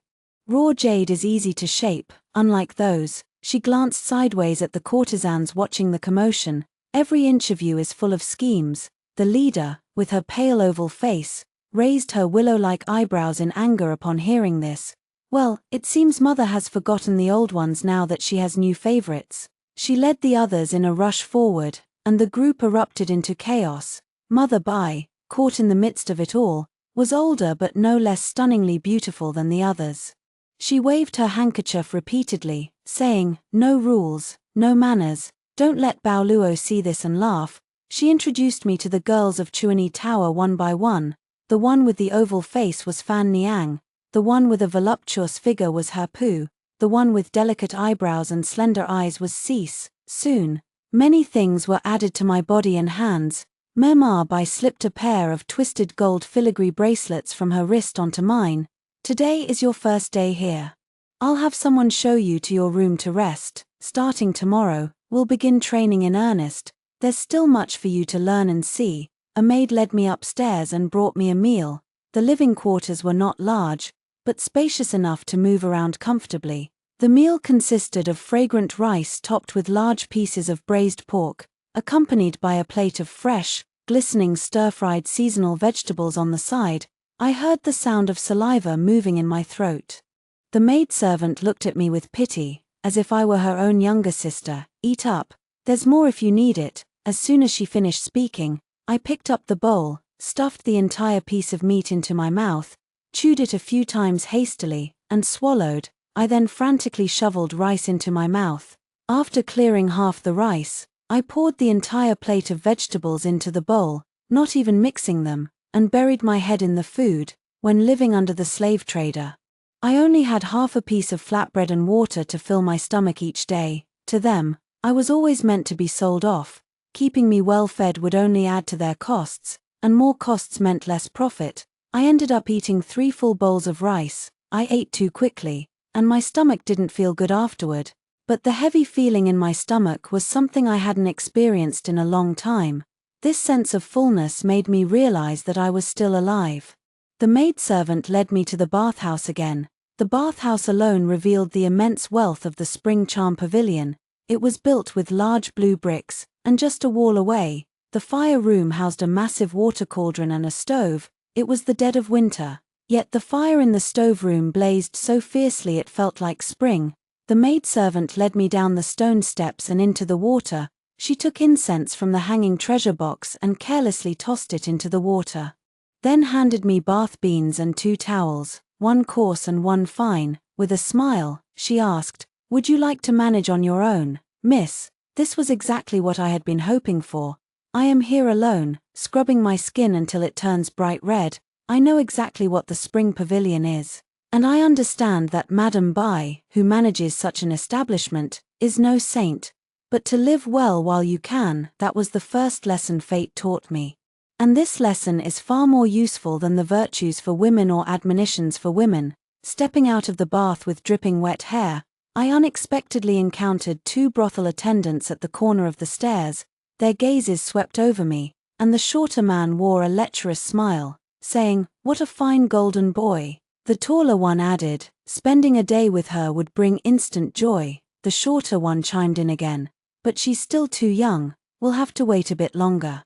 Raw jade is easy to shape, unlike those." She glanced sideways at the courtesans watching the commotion. "Every inch of you is full of schemes. The leader, with her pale oval face, raised her willow-like eyebrows in anger upon hearing this. Well, it seems Mother has forgotten the old ones now that she has new favorites. She led the others in a rush forward, and the group erupted into chaos. Mother Bai, caught in the midst of it all, was older but no less stunningly beautiful than the others. She waved her handkerchief repeatedly, saying, "No rules, no manners, don't let Bao Luo see this and laugh." She introduced me to the girls of Chuanyi Tower one by one. The one with the oval face was Fan Niang, the one with a voluptuous figure was He Pu, the one with delicate eyebrows and slender eyes was Cease. Soon, many things were added to my body and hands. Mema Bai slipped a pair of twisted gold filigree bracelets from her wrist onto mine. "Today is your first day here. I'll have someone show you to your room to rest. Starting tomorrow, we'll begin training in earnest. There's still much for you to learn and see." A maid led me upstairs and brought me a meal. The living quarters were not large, but spacious enough to move around comfortably. The meal consisted of fragrant rice topped with large pieces of braised pork, accompanied by a plate of fresh, glistening stir-fried seasonal vegetables on the side. I heard the sound of saliva moving in my throat. The maidservant looked at me with pity, as if I were her own younger sister. "Eat up. There's more if you need it." As soon as she finished speaking, I picked up the bowl, stuffed the entire piece of meat into my mouth, chewed it a few times hastily, and swallowed. I then frantically shoveled rice into my mouth. After clearing half the rice, I poured the entire plate of vegetables into the bowl, not even mixing them, and buried my head in the food. When living under the slave trader, I only had half a piece of flatbread and water to fill my stomach each day. To them, I was always meant to be sold off. Keeping me well fed would only add to their costs, and more costs meant less profit. I ended up eating 3 full bowls of rice. I ate too quickly, and my stomach didn't feel good afterward. But the heavy feeling in my stomach was something I hadn't experienced in a long time. This sense of fullness made me realize that I was still alive. The maidservant led me to the bathhouse again. The bathhouse alone revealed the immense wealth of the Spring Charm Pavilion. It was built with large blue bricks, and just a wall away, the fire room housed a massive water cauldron and a stove. It was the dead of winter, yet the fire in the stove room blazed so fiercely it felt like spring. The maidservant led me down the stone steps and into the water. She took incense from the hanging treasure box and carelessly tossed it into the water. Then handed me bath beans and 2 towels, one coarse and one fine. With a smile, she asked, "Would you like to manage on your own, miss?" This was exactly what I had been hoping for. I am here alone, scrubbing my skin until it turns bright red. I know exactly what the Spring Pavilion is. And I understand that Madame Bai, who manages such an establishment, is no saint. But to live well while you can, that was the first lesson fate taught me. And this lesson is far more useful than the virtues for women or admonitions for women. Stepping out of the bath with dripping wet hair, I unexpectedly encountered 2 brothel attendants at the corner of the stairs. Their gazes swept over me, and the shorter man wore a lecherous smile, saying, "What a fine golden boy." The taller one added, "Spending a day with her would bring instant joy." The shorter one chimed in again, "But she's still too young, we'll have to wait a bit longer."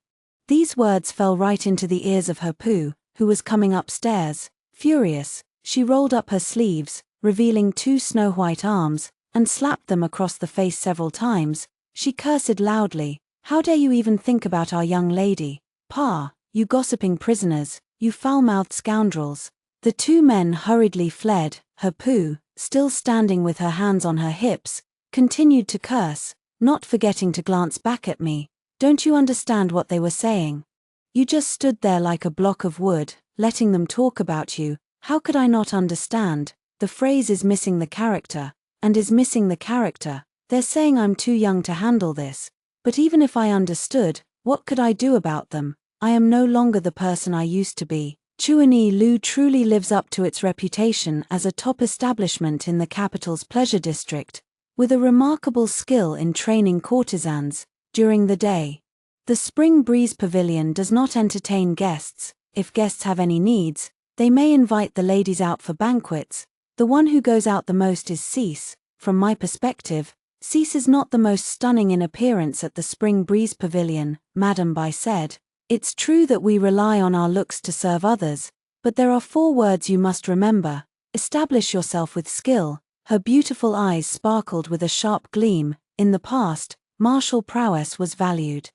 These words fell right into the ears of He Pu, who was coming upstairs. Furious, she rolled up her sleeves, revealing 2 snow-white arms, and slapped them across the face several times. She cursed loudly, "How dare you even think about our young lady? Pa, you gossiping prisoners, you foul-mouthed scoundrels." The 2 men hurriedly fled. He Pu, still standing with her hands on her hips, continued to curse, not forgetting to glance back at me. "Don't you understand what they were saying? You just stood there like a block of wood, letting them talk about you." How could I not understand? The phrase is missing the character, and is missing the character. They're saying I'm too young to handle this. But even if I understood, what could I do about them? I am no longer the person I used to be. Chuanyi Lu truly lives up to its reputation as a top establishment in the capital's pleasure district, with a remarkable skill in training courtesans during the day. The Spring Breeze Pavilion does not entertain guests. If guests have any needs, they may invite the ladies out for banquets. The one who goes out the most is Cease. From my perspective, Cease is not the most stunning in appearance at the Spring Breeze Pavilion, Madame Bai said. It's true that we rely on our looks to serve others, but there are 4 words you must remember. Establish yourself with skill. Her beautiful eyes sparkled with a sharp gleam. In the past, martial prowess was valued.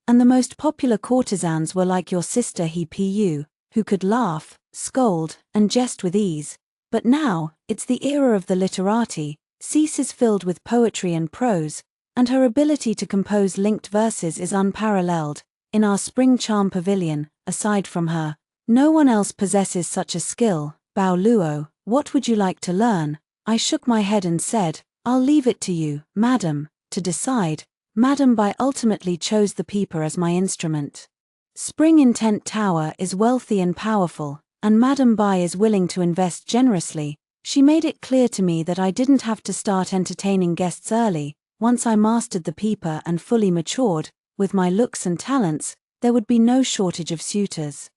And the most popular courtesans were like your sister Pu, who could laugh, scold, and jest with ease. But now, it's the era of the literati. Cease is filled with poetry and prose, and her ability to compose linked verses is unparalleled. In our Spring Charm Pavilion, aside from her, no one else possesses such a skill. Bao Luo, what would you like to learn? I shook my head and said, I'll leave it to you, madam, to decide. Madam Bai ultimately chose the peeper as my instrument. Spring Intent Tower is wealthy and powerful, and Madam Bai is willing to invest generously. She made it clear to me that I didn't have to start entertaining guests early. Once I mastered the peeper and fully matured, with my looks and talents, there would be no shortage of suitors.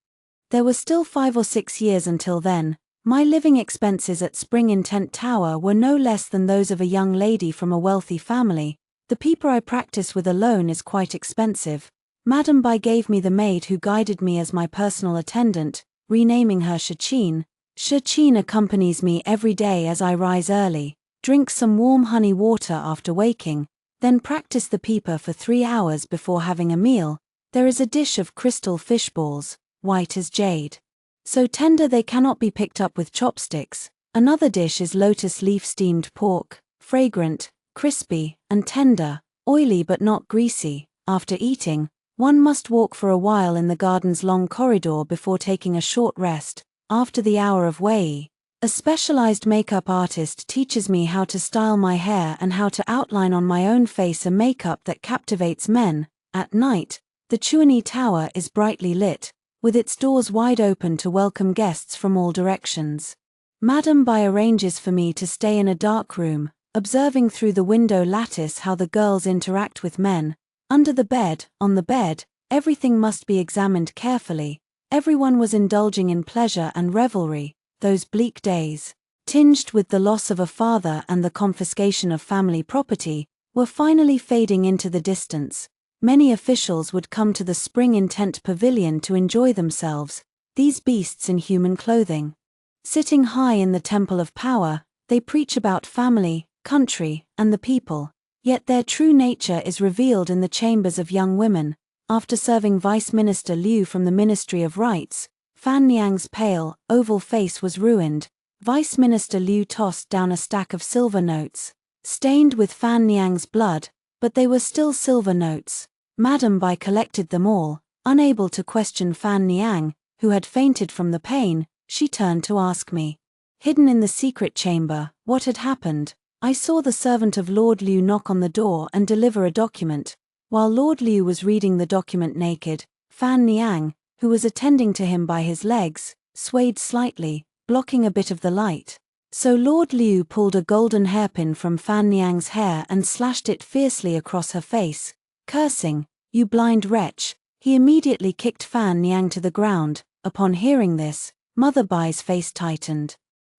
There were still 5 or 6 years until then. My living expenses at Spring Intent Tower were no less than those of a young lady from a wealthy family. The peeper I practice with alone is quite expensive. Madam Bai gave me the maid who guided me as my personal attendant, renaming her Shichin. Shichin accompanies me every day as I rise early, drink some warm honey water after waking, then practice the peeper for 3 hours before having a meal. There is a dish of crystal fish balls, white as jade, so tender they cannot be picked up with chopsticks. Another dish is lotus leaf steamed pork, fragrant, crispy, and tender, oily but not greasy. After eating, one must walk for a while in the garden's long corridor before taking a short rest. After the hour of wei, a specialized makeup artist teaches me how to style my hair and how to outline on my own face a makeup that captivates men. At night, the Chuani Tower is brightly lit, with its doors wide open to welcome guests from all directions. Madam Bai arranges for me to stay in a dark room, observing through the window lattice how the girls interact with men. Under the bed, on the bed, everything must be examined carefully. Everyone was indulging in pleasure and revelry. Those bleak days, tinged with the loss of a father and the confiscation of family property, were finally fading into the distance. Many officials would come to the Spring Intent Pavilion to enjoy themselves, these beasts in human clothing. Sitting high in the temple of power, they preach about family, country, and the people. Yet their true nature is revealed in the chambers of young women. After serving Vice Minister Liu from the Ministry of Rights, Fan Niang's pale, oval face was ruined. Vice Minister Liu tossed down a stack of silver notes, stained with Fan Niang's blood, but they were still silver notes. Madam Bai collected them all. Unable to question Fan Niang, who had fainted from the pain, she turned to ask me. Hidden in the secret chamber, what had happened? I saw the servant of Lord Liu knock on the door and deliver a document. While Lord Liu was reading the document naked, Fan Niang, who was attending to him by his legs, swayed slightly, blocking a bit of the light. So Lord Liu pulled a golden hairpin from Fan Niang's hair and slashed it fiercely across her face. Cursing, "You blind wretch," he immediately kicked Fan Niang to the ground. Upon hearing this, Mother Bai's face tightened,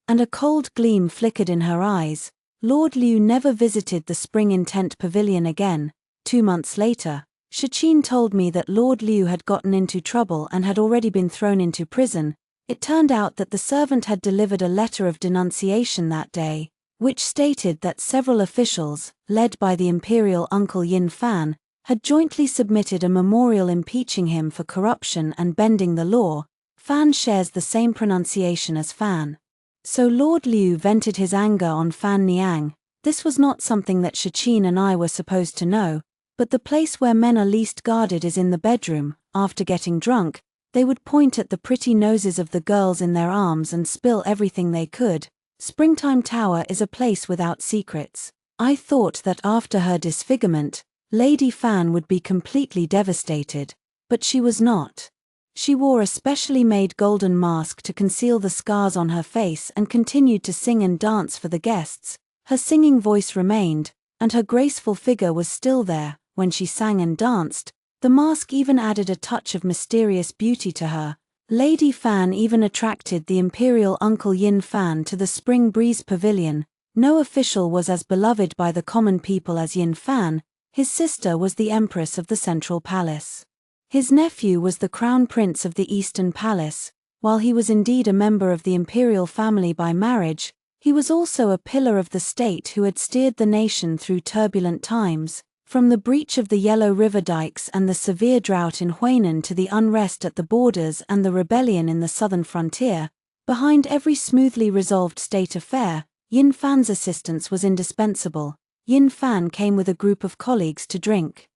and a cold gleam flickered in her eyes. Lord Liu never visited the Spring Intent Pavilion again. 2 months later, Shichin told me that Lord Liu had gotten into trouble and had already been thrown into prison. It turned out that the servant had delivered a letter of denunciation that day, which stated that several officials, led by the imperial uncle Yin Fan, had jointly submitted a memorial impeaching him for corruption and bending the law. Fan shares the same pronunciation as Fan. So Lord Liu vented his anger on Fan Niang. This was not something that Shichin and I were supposed to know, but the place where men are least guarded is in the bedroom. After getting drunk, they would point at the pretty noses of the girls in their arms and spill everything they could. Springtime Tower is a place without secrets. I thought that after her disfigurement, Lady Fan would be completely devastated, but she was not. She wore a specially made golden mask to conceal the scars on her face and continued to sing and dance for the guests. Her singing voice remained, and her graceful figure was still there. When she sang and danced, the mask even added a touch of mysterious beauty to her. Lady Fan even attracted the imperial uncle Yin Fan to the Spring Breeze Pavilion. No official was as beloved by the common people as Yin Fan. His sister was the empress of the Central Palace. His nephew was the crown prince of the Eastern Palace. While he was indeed a member of the imperial family by marriage, he was also a pillar of the state who had steered the nation through turbulent times, from the breach of the Yellow River dikes and the severe drought in Huainan to the unrest at the borders and the rebellion in the southern frontier. Behind every smoothly resolved state affair, Yin Fan's assistance was indispensable. Yin Fan came with a group of colleagues to drink.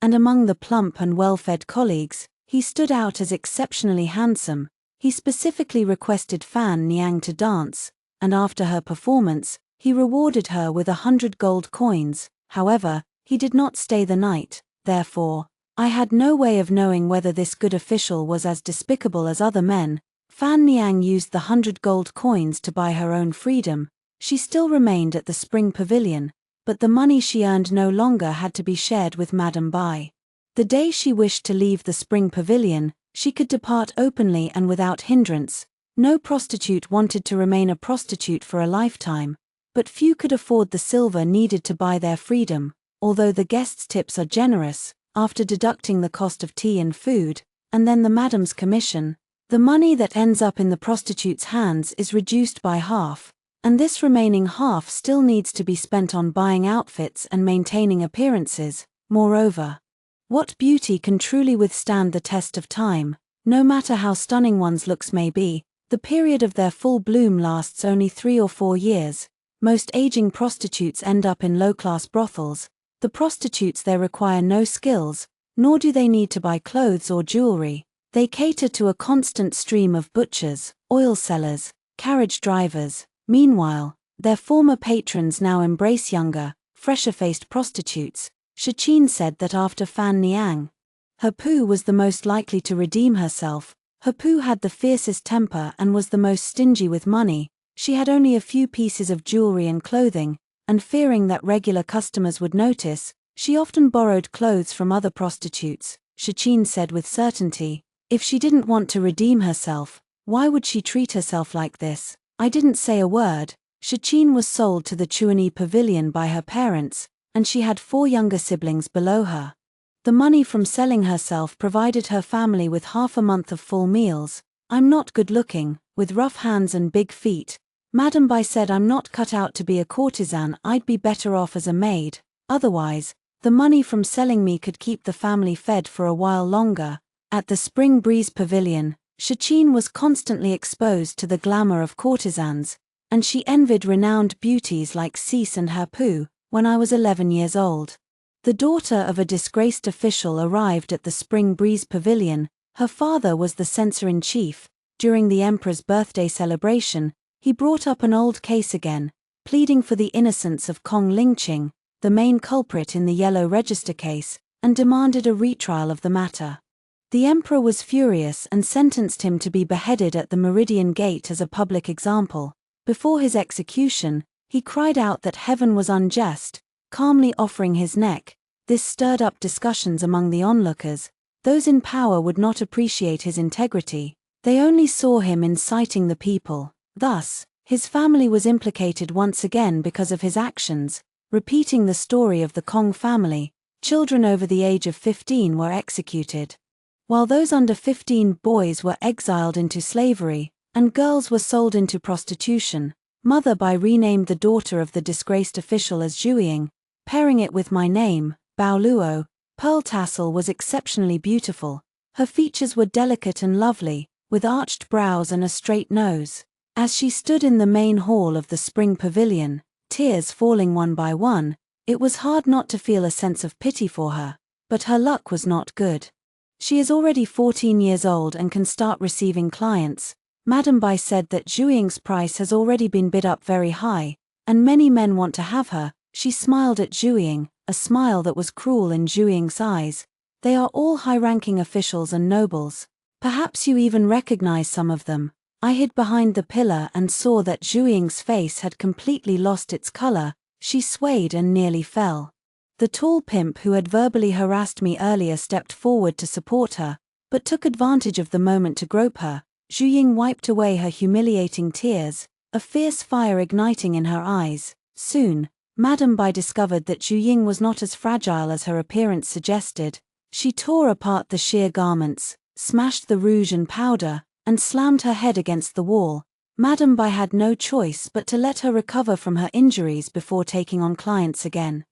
And among the plump and well-fed colleagues, he stood out as exceptionally handsome. He specifically requested Fan Niang to dance, and after her performance, he rewarded her with 100 gold coins. However, he did not stay the night. Therefore, I had no way of knowing whether this good official was as despicable as other men. Fan Niang used the 100 gold coins to buy her own freedom. She still remained at the Spring Pavilion, but the money she earned no longer had to be shared with Madame Bai. The day she wished to leave the Spring Pavilion, she could depart openly and without hindrance. No prostitute wanted to remain a prostitute for a lifetime, but few could afford the silver needed to buy their freedom. Although the guests' tips are generous, after deducting the cost of tea and food, and then the madam's commission, the money that ends up in the prostitute's hands is reduced by half, and this remaining half still needs to be spent on buying outfits and maintaining appearances. Moreover, what beauty can truly withstand the test of time? No matter how stunning one's looks may be, the period of their full bloom lasts only 3 or 4 years. Most aging prostitutes end up in low-class brothels. The prostitutes there require no skills, nor do they need to buy clothes or jewelry. They cater to a constant stream of butchers, oil sellers, carriage drivers. Meanwhile, their former patrons now embrace younger, fresher-faced prostitutes. Xiqin said that after Fan Niang, Hepu was the most likely to redeem herself. Hepu had the fiercest temper and was the most stingy with money. She had only a few pieces of jewelry and clothing, and fearing that regular customers would notice, she often borrowed clothes from other prostitutes. Xiqin said with certainty, if she didn't want to redeem herself, why would she treat herself like this? I didn't say a word. Xiqin was sold to the Chuani Pavilion by her parents, and she had 4 younger siblings below her. The money from selling herself provided her family with half a month of full meals. I'm not good-looking, with rough hands and big feet. Madame Bai said I'm not cut out to be a courtesan, I'd be better off as a maid. Otherwise, the money from selling me could keep the family fed for a while longer. At the Spring Breeze Pavilion, Xiqin was constantly exposed to the glamour of courtesans, and she envied renowned beauties like Cease and Hepu. When I was 11 years old, the daughter of a disgraced official arrived at the Spring Breeze Pavilion. Her father was the censor-in-chief. During the emperor's birthday celebration, he brought up an old case again, pleading for the innocence of Kong Lingqing, the main culprit in the Yellow Register case, and demanded a retrial of the matter. The emperor was furious and sentenced him to be beheaded at the Meridian Gate as a public example. Before his execution, he cried out that heaven was unjust, calmly offering his neck. This stirred up discussions among the onlookers. Those in power would not appreciate his integrity. They only saw him inciting the people. Thus, his family was implicated once again because of his actions, repeating the story of the Kong family. Children over the age of 15 were executed, while those under 15 boys were exiled into slavery, and girls were sold into prostitution. Mother Bai renamed the daughter of the disgraced official as Zhuiying, pairing it with my name, Bao Luo. Pearl Tassel was exceptionally beautiful. Her features were delicate and lovely, with arched brows and a straight nose. As she stood in the main hall of the Spring Pavilion, tears falling one by one, it was hard not to feel a sense of pity for her. But her luck was not good. She is already 14 years old and can start receiving clients. Madame Bai said that Zhuiying's price has already been bid up very high, and many men want to have her. She smiled at Zhuiying, a smile that was cruel in Zhuiying's eyes. They are all high-ranking officials and nobles. Perhaps you even recognize some of them. I hid behind the pillar and saw that Zhuiying's face had completely lost its color. She swayed and nearly fell. The tall pimp who had verbally harassed me earlier stepped forward to support her, but took advantage of the moment to grope her. Zhuiying wiped away her humiliating tears, a fierce fire igniting in her eyes. Soon, Madame Bai discovered that Zhuiying was not as fragile as her appearance suggested. She tore apart the sheer garments, smashed the rouge and powder, and slammed her head against the wall. Madame Bai had no choice but to let her recover from her injuries before taking on clients again.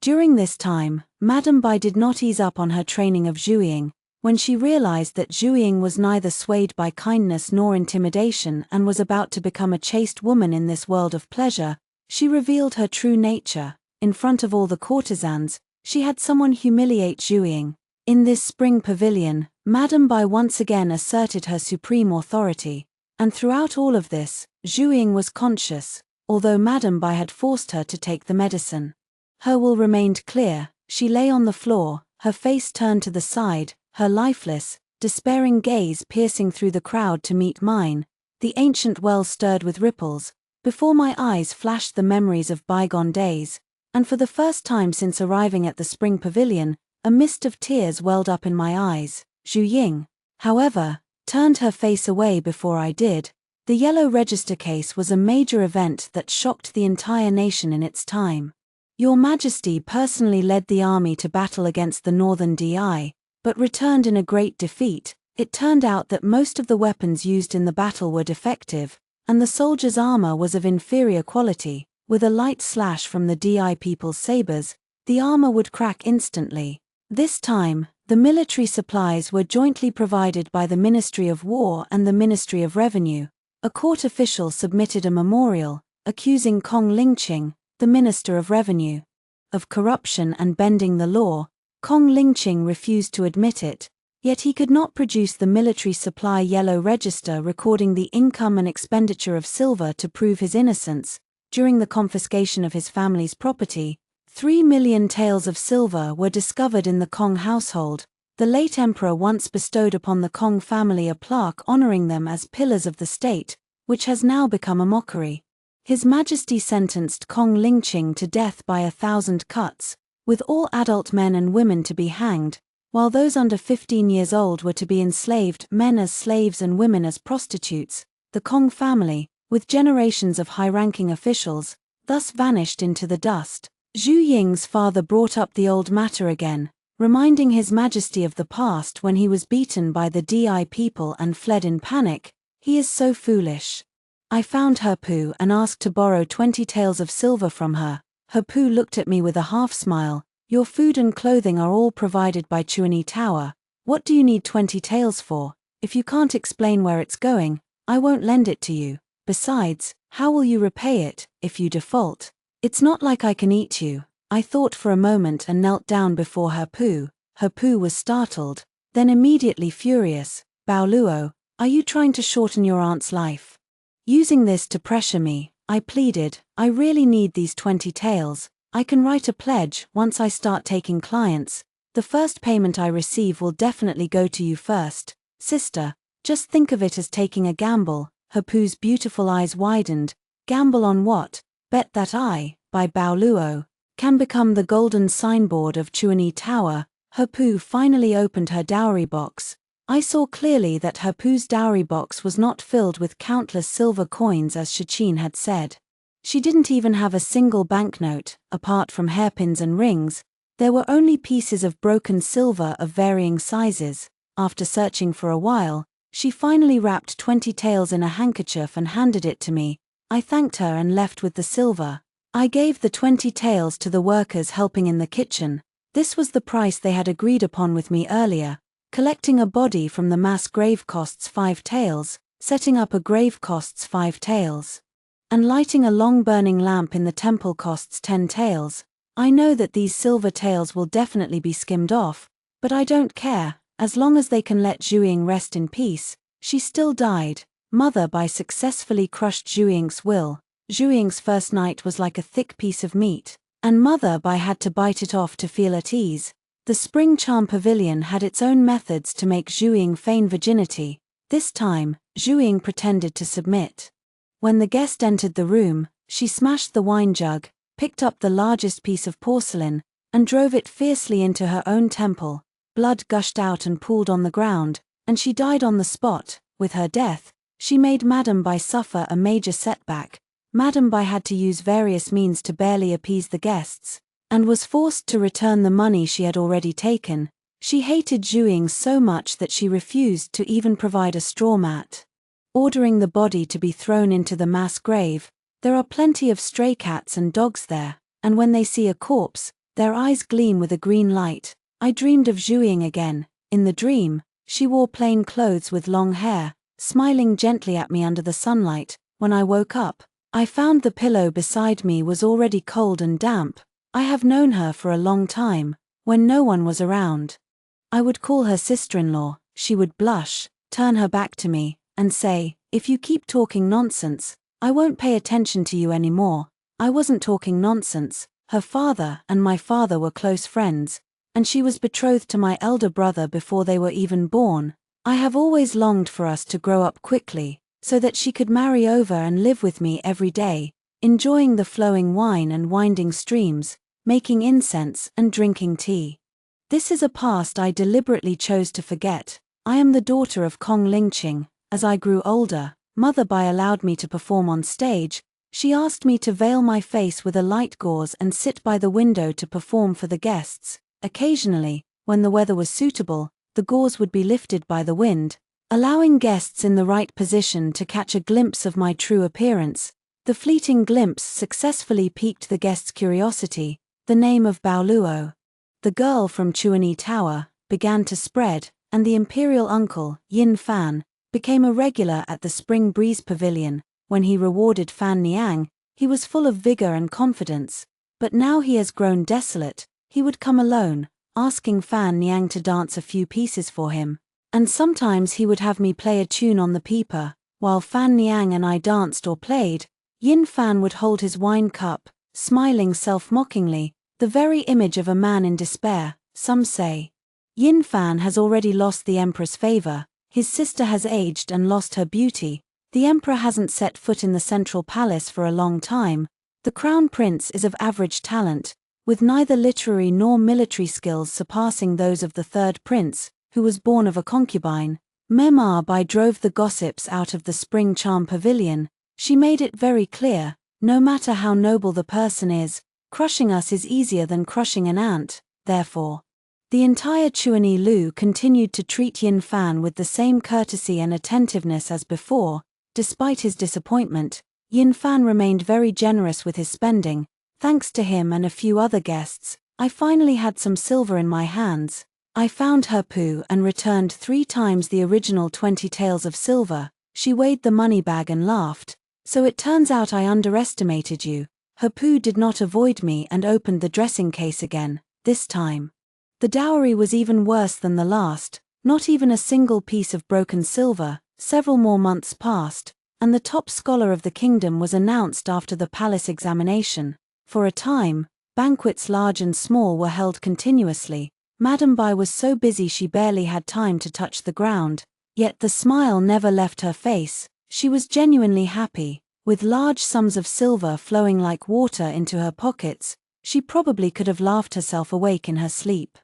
During this time, Madame Bai did not ease up on her training of Zhu Ying. When she realized that Zhu Ying was neither swayed by kindness nor intimidation and was about to become a chaste woman in this world of pleasure, she revealed her true nature. In front of all the courtesans, she had someone humiliate Zhu Ying. In this spring pavilion, Madame Bai once again asserted her supreme authority. And throughout all of this, Zhu Ying was conscious, although Madame Bai had forced her to take the medicine. Her will remained clear. She lay on the floor, her face turned to the side, her lifeless, despairing gaze piercing through the crowd to meet mine. The ancient well stirred with ripples. Before my eyes flashed the memories of bygone days, and for the first time since arriving at the spring pavilion, a mist of tears welled up in my eyes. Zhu Ying, however, turned her face away before I did. The yellow register case was a major event that shocked the entire nation in its time. Your Majesty personally led the army to battle against the Northern DI, but returned in a great defeat. It turned out that most of the weapons used in the battle were defective, and the soldiers' armor was of inferior quality. With a light slash from the DI people's sabers, the armor would crack instantly. This time, the military supplies were jointly provided by the Ministry of War and the Ministry of Revenue. A court official submitted a memorial, accusing Kong Lingqing, the Minister of Revenue, of corruption and bending the law. Kong Lingqing refused to admit it, yet he could not produce the military supply yellow register recording the income and expenditure of silver to prove his innocence. During the confiscation of his family's property, 3 million taels of silver were discovered in the Kong household. The late emperor once bestowed upon the Kong family a plaque honoring them as pillars of the state, which has now become a mockery. His Majesty sentenced Kong Lingqing to death by 1,000 cuts, with all adult men and women to be hanged, while those under 15 years old were to be enslaved, men as slaves and women as prostitutes. The Kong family, with generations of high-ranking officials, thus vanished into the dust. Zhu Ying's father brought up the old matter again, reminding His Majesty of the past when he was beaten by the DI people and fled in panic. He is so foolish. I found He Pu and asked to borrow 20 taels of silver from her. He Pu looked at me with a half-smile. Your food and clothing are all provided by Chuanyi Tower. What do you need 20 taels for? If you can't explain where it's going, I won't lend it to you. Besides, how will you repay it, if you default? It's not like I can eat you. I thought for a moment and knelt down before He Pu. He Pu was startled, then immediately furious. Bao Luo, are you trying to shorten your aunt's life? Using this to pressure me, I pleaded, I really need these 20 taels. I can write a pledge. Once I start taking clients, the first payment I receive will definitely go to you first. Sister, just think of it as taking a gamble. He Pu's beautiful eyes widened. Gamble on what? Bet that I, by Bao Luo, can become the golden signboard of Chuanyi Tower. He Pu finally opened her dowry box. I saw clearly that He Pu's dowry box was not filled with countless silver coins as Shiqin had said. She didn't even have a single banknote. Apart from hairpins and rings, there were only pieces of broken silver of varying sizes. After searching for a while, she finally wrapped 20 taels in a handkerchief and handed it to me. I thanked her and left with the silver. I gave the 20 taels to the workers helping in the kitchen. This was the price they had agreed upon with me earlier. Collecting a body from the mass grave costs 5 taels, setting up a grave costs 5 taels, and lighting a long burning lamp in the temple costs 10 taels. I know that these silver taels will definitely be skimmed off, but I don't care, as long as they can let Zhu Ying rest in peace. She still died. Mother Bai successfully crushed Zhu Ying's will. Zhu Ying's first night was like a thick piece of meat, and Mother Bai had to bite it off to feel at ease. The Spring Charm Pavilion had its own methods to make Zhu Ying feign virginity. This time, Zhu Ying pretended to submit. When the guest entered the room, she smashed the wine jug, picked up the largest piece of porcelain, and drove it fiercely into her own temple. Blood gushed out and pooled on the ground, and she died on the spot. With her death, she made Madame Bai suffer a major setback. Madame Bai had to use various means to barely appease the guests, and was forced to return the money she had already taken. She hated Zhuing so much that she refused to even provide a straw mat. Ordering the body to be thrown into the mass grave, there are plenty of stray cats and dogs there, and when they see a corpse, their eyes gleam with a green light. I dreamed of Zhuing again. In the dream, she wore plain clothes with long hair, smiling gently at me under the sunlight. When I woke up, I found the pillow beside me was already cold and damp. I have known her for a long time, when no one was around. I would call her sister-in-law, she would blush, turn her back to me, and say, "If you keep talking nonsense, I won't pay attention to you anymore." I wasn't talking nonsense. Her father and my father were close friends, and she was betrothed to my elder brother before they were even born. I have always longed for us to grow up quickly, so that she could marry over and live with me every day, enjoying the flowing wine and winding streams, making incense and drinking tea. This is a past I deliberately chose to forget. I am the daughter of Kong Lingqing. As I grew older, Mother Bai allowed me to perform on stage. She asked me to veil my face with a light gauze and sit by the window to perform for the guests. Occasionally, when the weather was suitable, the gauze would be lifted by the wind, allowing guests in the right position to catch a glimpse of my true appearance. The fleeting glimpse successfully piqued the guests' curiosity. The name of Bao Luo, the girl from Chuanyi Tower, began to spread, and the imperial uncle, Yin Fan, became a regular at the Spring Breeze Pavilion. When he rewarded Fan Niang, he was full of vigor and confidence, but now he has grown desolate. He would come alone, asking Fan Niang to dance a few pieces for him, and sometimes he would have me play a tune on the pipa. While Fan Niang and I danced or played, Yin Fan would hold his wine cup, smiling self-mockingly, the very image of a man in despair. Some say Yin Fan has already lost the emperor's favor. His sister has aged and lost her beauty. The emperor hasn't set foot in the central palace for a long time. The crown prince is of average talent, with neither literary nor military skills surpassing those of the third prince, who was born of a concubine. Mema Bai drove the gossips out of the Spring Charm Pavilion. She made it very clear, no matter how noble the person is, crushing us is easier than crushing an ant. Therefore, the entire Chuanyi Lu continued to treat Yin Fan with the same courtesy and attentiveness as before. Despite his disappointment, Yin Fan remained very generous with his spending. Thanks to him and a few other guests, I finally had some silver in my hands. I found her Pu and returned 3 times the original 20 taels of silver. She weighed the money bag and laughed. "So it turns out I underestimated you." Her Pu did not avoid me and opened the dressing case again. This time, the dowry was even worse than the last. Not even a single piece of broken silver. Several more months passed, and the top scholar of the kingdom was announced after the palace examination. For a time, banquets large and small were held continuously. Madame Bai was so busy she barely had time to touch the ground, yet the smile never left her face. She was genuinely happy. With large sums of silver flowing like water into her pockets, she probably could have laughed herself awake in her sleep.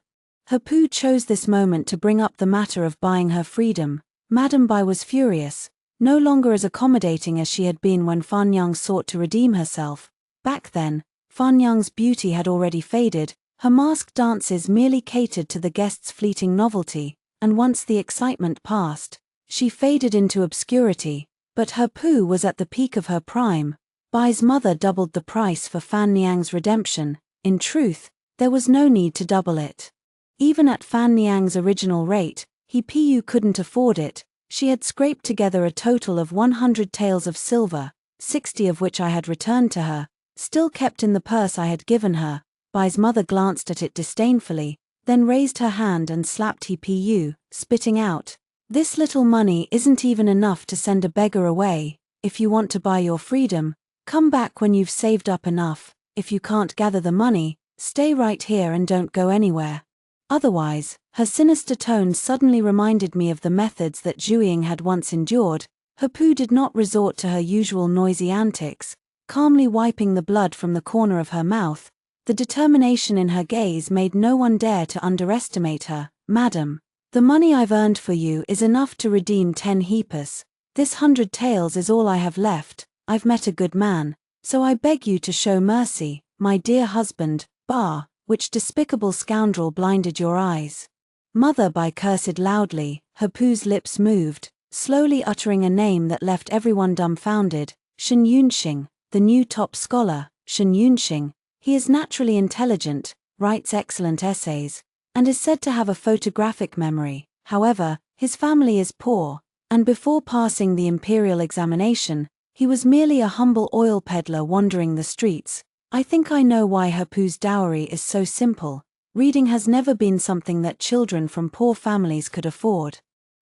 Her Pu chose this moment to bring up the matter of buying her freedom. Madame Bai was furious, no longer as accommodating as she had been when Fan Yang sought to redeem herself. Back then, Fan Yang's beauty had already faded. Her masked dances merely catered to the guests' fleeting novelty, and once the excitement passed, she faded into obscurity. But her Pu was at the peak of her prime. Bai's mother doubled the price for Fan Niang's redemption. In truth, there was no need to double it. Even at Fan Niang's original rate, Pu couldn't afford it. She had scraped together a total of 100 taels of silver, 60 of which I had returned to her, still kept in the purse I had given her. Bai's mother glanced at it disdainfully, then raised her hand and slapped Pu, spitting out, "This little money isn't even enough to send a beggar away. If you want to buy your freedom, come back when you've saved up enough. If you can't gather the money, stay right here and don't go anywhere. Otherwise," her sinister tone suddenly reminded me of the methods that Zhuing had once endured. Her Pu did not resort to her usual noisy antics, calmly wiping the blood from the corner of her mouth. The determination in her gaze made no one dare to underestimate her. "Madam, the money I've earned for you is enough to redeem 10 heapers. This 100 taels is all I have left. I've met a good man, so I beg you to show mercy, my dear husband." "Bah, which despicable scoundrel blinded your eyes?" Mother Bai cursed loudly, Hapu's lips moved, slowly uttering a name that left everyone dumbfounded. Xianxia, the new top scholar, Xianxia. He is naturally intelligent, writes excellent essays, and is said to have a photographic memory. However, his family is poor, and before passing the imperial examination, he was merely a humble oil peddler wandering the streets. I think I know why Hapu's dowry is so simple. Reading has never been something that children from poor families could afford.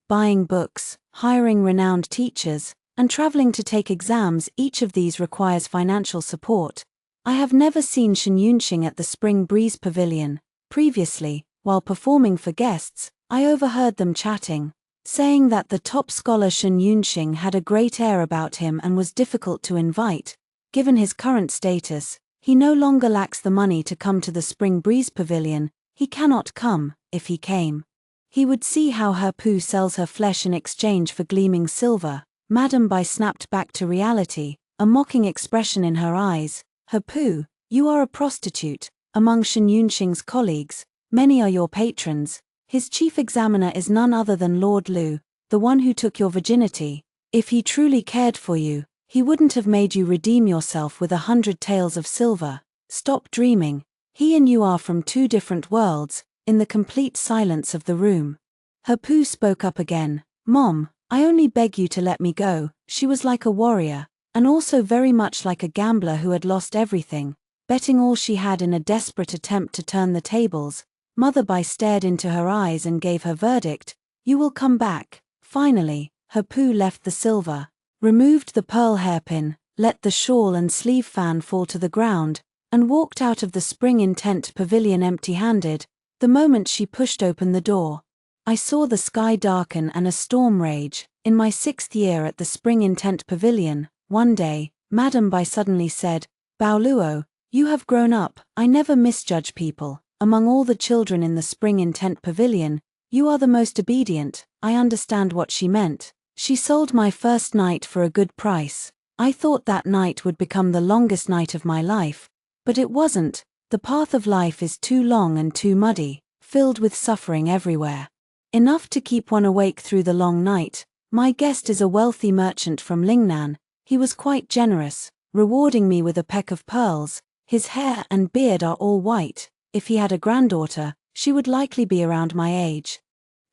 Buying books, hiring renowned teachers, and traveling to take exams, each of these requires financial support. I have never seen Xianxia at the Spring Breeze Pavilion. Previously, while performing for guests, I overheard them chatting, saying that the top scholar Xianxia had a great air about him and was difficult to invite. Given his current status, he no longer lacks the money to come to the Spring Breeze Pavilion. He cannot come. If he came, he would see how Hapu sells her flesh in exchange for gleaming silver. Madame Bai snapped back to reality, a mocking expression in her eyes. Hapu, you are a prostitute. Among Xianxia's colleagues, many are your patrons. His chief examiner is none other than Lord Lu, the one who took your virginity. If he truly cared for you, he wouldn't have made you redeem yourself with 100 taels of silver. Stop dreaming. He and you are from two different worlds. In the complete silence of the room, Hapu spoke up again. Mom, I only beg you to let me go. She was like a warrior, and also very much like a gambler who had lost everything, betting all she had in a desperate attempt to turn the tables. Mother Bai stared into her eyes and gave her verdict. You will come back. Finally, Hapu left the silver, removed the pearl hairpin, let the shawl and sleeve fan fall to the ground, and walked out of the Spring Intent Pavilion empty-handed. The moment she pushed open the door, I saw the sky darken and a storm rage. In my 6th year at the Spring Intent Pavilion, one day, Madame Bai suddenly said, Bao Luo, you have grown up. I never misjudge people. Among all the children in the Spring Intent Pavilion, you are the most obedient. I understand what she meant. She sold my first night for a good price. I thought that night would become the longest night of my life, but it wasn't. The path of life is too long and too muddy, filled with suffering everywhere. Enough to keep one awake through the long night. My guest is a wealthy merchant from Lingnan. He was quite generous, rewarding me with a peck of pearls. His hair and beard are all white. If he had a granddaughter, she would likely be around my age.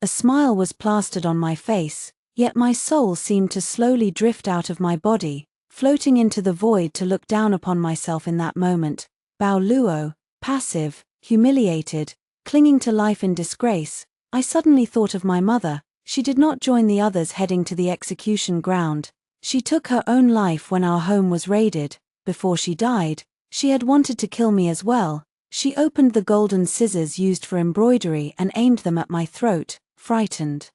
A smile was plastered on my face, yet my soul seemed to slowly drift out of my body, floating into the void to look down upon myself in that moment. Bao Luo, passive, humiliated, clinging to life in disgrace. I suddenly thought of my mother. She did not join the others heading to the execution ground. She took her own life when our home was raided. Before she died, she had wanted to kill me as well. She opened the golden scissors used for embroidery and aimed them at my throat. Frightened,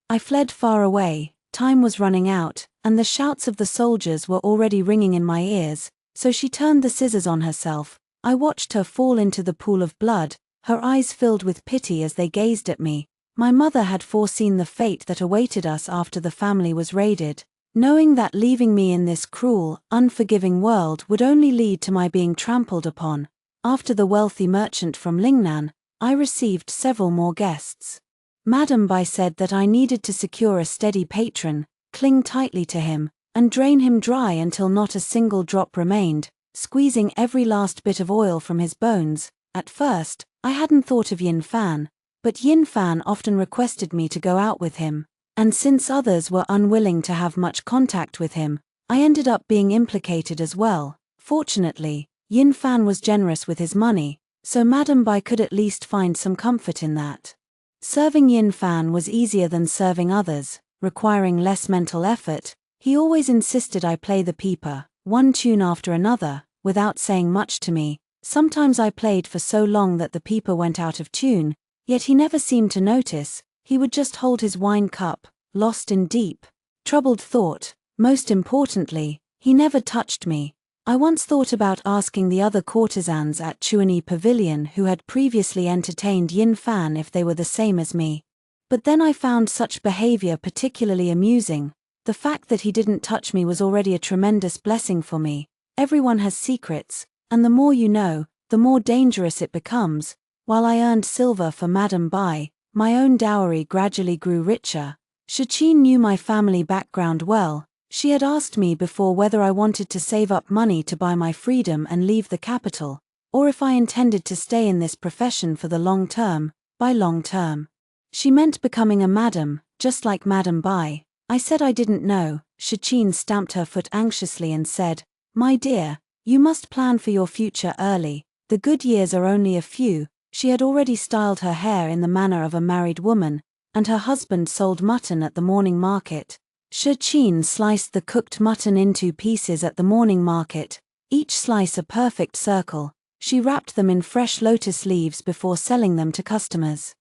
I fled far away. Time was running out, and the shouts of the soldiers were already ringing in my ears, so she turned the scissors on herself. I watched her fall into the pool of blood, her eyes filled with pity as they gazed at me. My mother had foreseen the fate that awaited us after the family was raided, knowing that leaving me in this cruel, unforgiving world would only lead to my being trampled upon. After the wealthy merchant from Lingnan, I received several more guests. Madame Bai said that I needed to secure a steady patron, cling tightly to him, and drain him dry until not a single drop remained, squeezing every last bit of oil from his bones. At first, I hadn't thought of Yin Fan, but Yin Fan often requested me to go out with him, and since others were unwilling to have much contact with him, I ended up being implicated as well. Fortunately, Yin Fan was generous with his money, so Madame Bai could at least find some comfort in that. Serving Yin Fan was easier than serving others, requiring less mental effort. He always insisted I play the pipa, one tune after another, without saying much to me. Sometimes I played for so long that the pipa went out of tune, yet he never seemed to notice. He would just hold his wine cup, lost in deep, troubled thought. Most importantly, he never touched me. I once thought about asking the other courtesans at Chuani Pavilion who had previously entertained Yin Fan if they were the same as me. But then I found such behavior particularly amusing. The fact that he didn't touch me was already a tremendous blessing for me. Everyone has secrets, and the more you know, the more dangerous it becomes. While I earned silver for Madame Bai, my own dowry gradually grew richer. Xiaqin knew my family background well. She had asked me before whether I wanted to save up money to buy my freedom and leave the capital, or if I intended to stay in this profession for the long term. By long term, she meant becoming a madam, just like Madam Bai. I said I didn't know. Xiaqin stamped her foot anxiously and said, "My dear, you must plan for your future early. The good years are only a few." She had already styled her hair in the manner of a married woman, and her husband sold mutton at the morning market. Xiaqin sliced the cooked mutton into pieces at the morning market, each slice a perfect circle. She wrapped them in fresh lotus leaves before selling them to customers.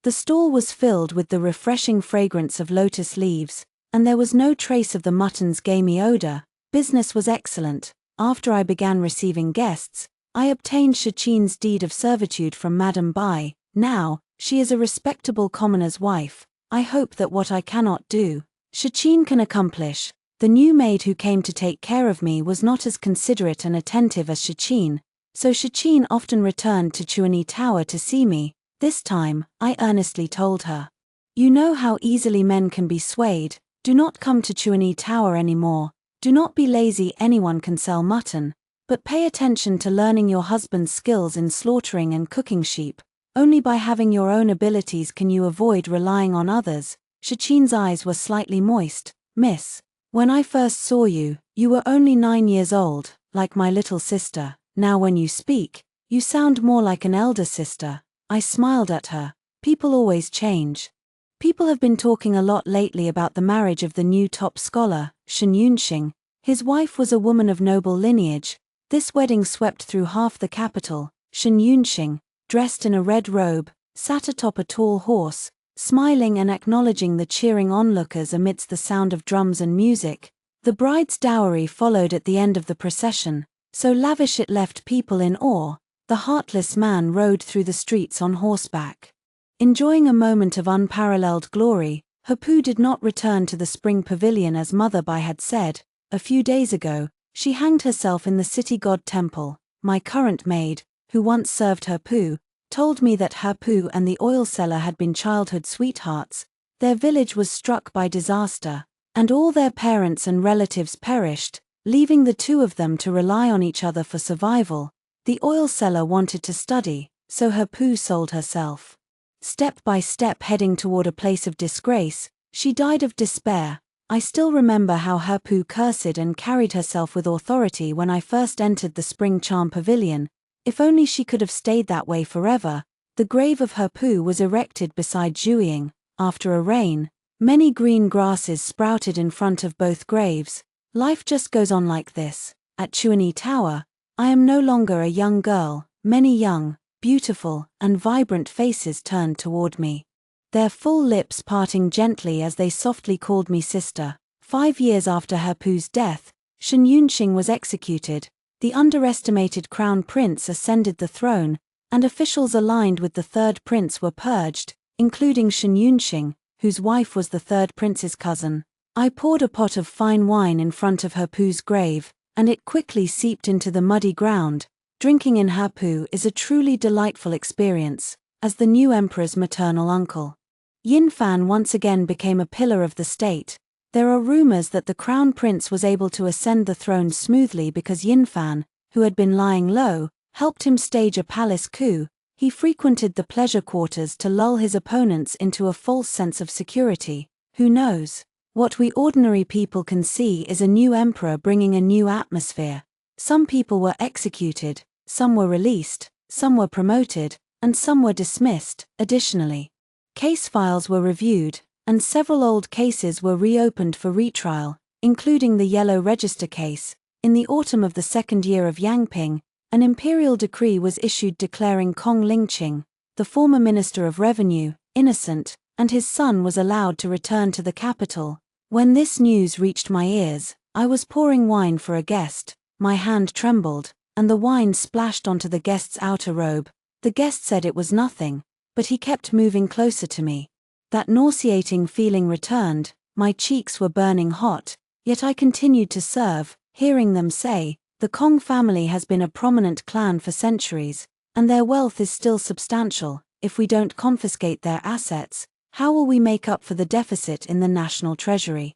The stall was filled with the refreshing fragrance of lotus leaves, and there was no trace of the mutton's gamey odor. Business was excellent. After I began receiving guests, I obtained Xiaqin's deed of servitude from Madam Bai. Now, she is a respectable commoner's wife. I hope that what I cannot do, Xiaqin can accomplish. The new maid who came to take care of me was not as considerate and attentive as Xiaqin, so Xiaqin often returned to Chuanyi Tower to see me. This time, I earnestly told her, "You know how easily men can be swayed. Do not come to Chuanyi Tower anymore. Do not be lazy. Anyone can sell mutton. But pay attention to learning your husband's skills in slaughtering and cooking sheep. Only by having your own abilities can you avoid relying on others." Xiaqin's eyes were slightly moist. "Miss, when I first saw you, you were only 9 years old, like my little sister. Now when you speak, you sound more like an elder sister." I smiled at her. People always change. People have been talking a lot lately about the marriage of the new top scholar, Shen Yunxing. His wife was a woman of noble lineage. This wedding swept through half the capital. Shen Yunxing, dressed in a red robe, sat atop a tall horse, smiling and acknowledging the cheering onlookers amidst the sound of drums and music. The bride's dowry followed at the end of the procession, so lavish it left people in awe. The heartless man rode through the streets on horseback. Enjoying a moment of unparalleled glory, Hepu did not return to the spring pavilion as Mother Bai had said. A few days ago, she hanged herself in the city god temple. My current maid, who once served Hepu, told me that Hepu and the oil seller had been childhood sweethearts. Their village was struck by disaster, and all their parents and relatives perished, leaving the two of them to rely on each other for survival. The oil seller wanted to study, so Hepu sold herself. Step by step heading toward a place of disgrace, she died of despair. I still remember how Hepu cursed and carried herself with authority when I first entered the Spring Charm Pavilion. If only she could have stayed that way forever. The grave of Hepu was erected beside Zhuiying. After a rain, many green grasses sprouted in front of both graves. Life just goes on like this. At Chuanyi Tower, I am no longer a young girl. Many young, beautiful, and vibrant faces turned toward me, their full lips parting gently as they softly called me sister. 5 years after Hepu's death, Shen Yunxing was executed. The underestimated crown prince ascended the throne, and officials aligned with the third prince were purged, including Shen Yunxing, whose wife was the third prince's cousin. I poured a pot of fine wine in front of Hepu's grave, and it quickly seeped into the muddy ground. Drinking in Hepu is a truly delightful experience. As the new emperor's maternal uncle, Yin Fan once again became a pillar of the state. There are rumors that the crown prince was able to ascend the throne smoothly because Yin Fan, who had been lying low, helped him stage a palace coup. He frequented the pleasure quarters to lull his opponents into a false sense of security. Who knows? What we ordinary people can see is a new emperor bringing a new atmosphere. Some people were executed, some were released, some were promoted, and some were dismissed. Additionally, case files were reviewed, and several old cases were reopened for retrial, including the Yellow Register case. In the autumn of the second year of Yangping, an imperial decree was issued declaring Kong Lingqing, the former Minister of Revenue, innocent, and his son was allowed to return to the capital. When this news reached my ears, I was pouring wine for a guest. My hand trembled, and the wine splashed onto the guest's outer robe. The guest said it was nothing, but he kept moving closer to me. That nauseating feeling returned. My cheeks were burning hot, yet I continued to serve, hearing them say, "The Kong family has been a prominent clan for centuries, and their wealth is still substantial." if we don't confiscate their assets, how will we make up for the deficit in the national treasury?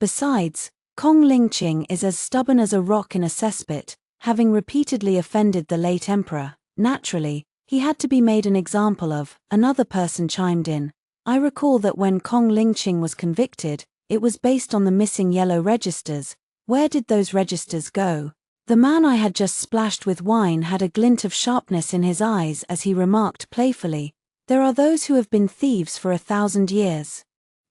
Besides, Kong Lingqing is as stubborn as a rock in a cesspit, having repeatedly offended the late emperor. Naturally, he had to be made an example of. Another person chimed in. I recall that when Kong Lingqing was convicted, it was based on the missing yellow registers. Where did those registers go? The man I had just splashed with wine had a glint of sharpness in his eyes as he remarked playfully, "There are those who have been thieves for 1,000 years.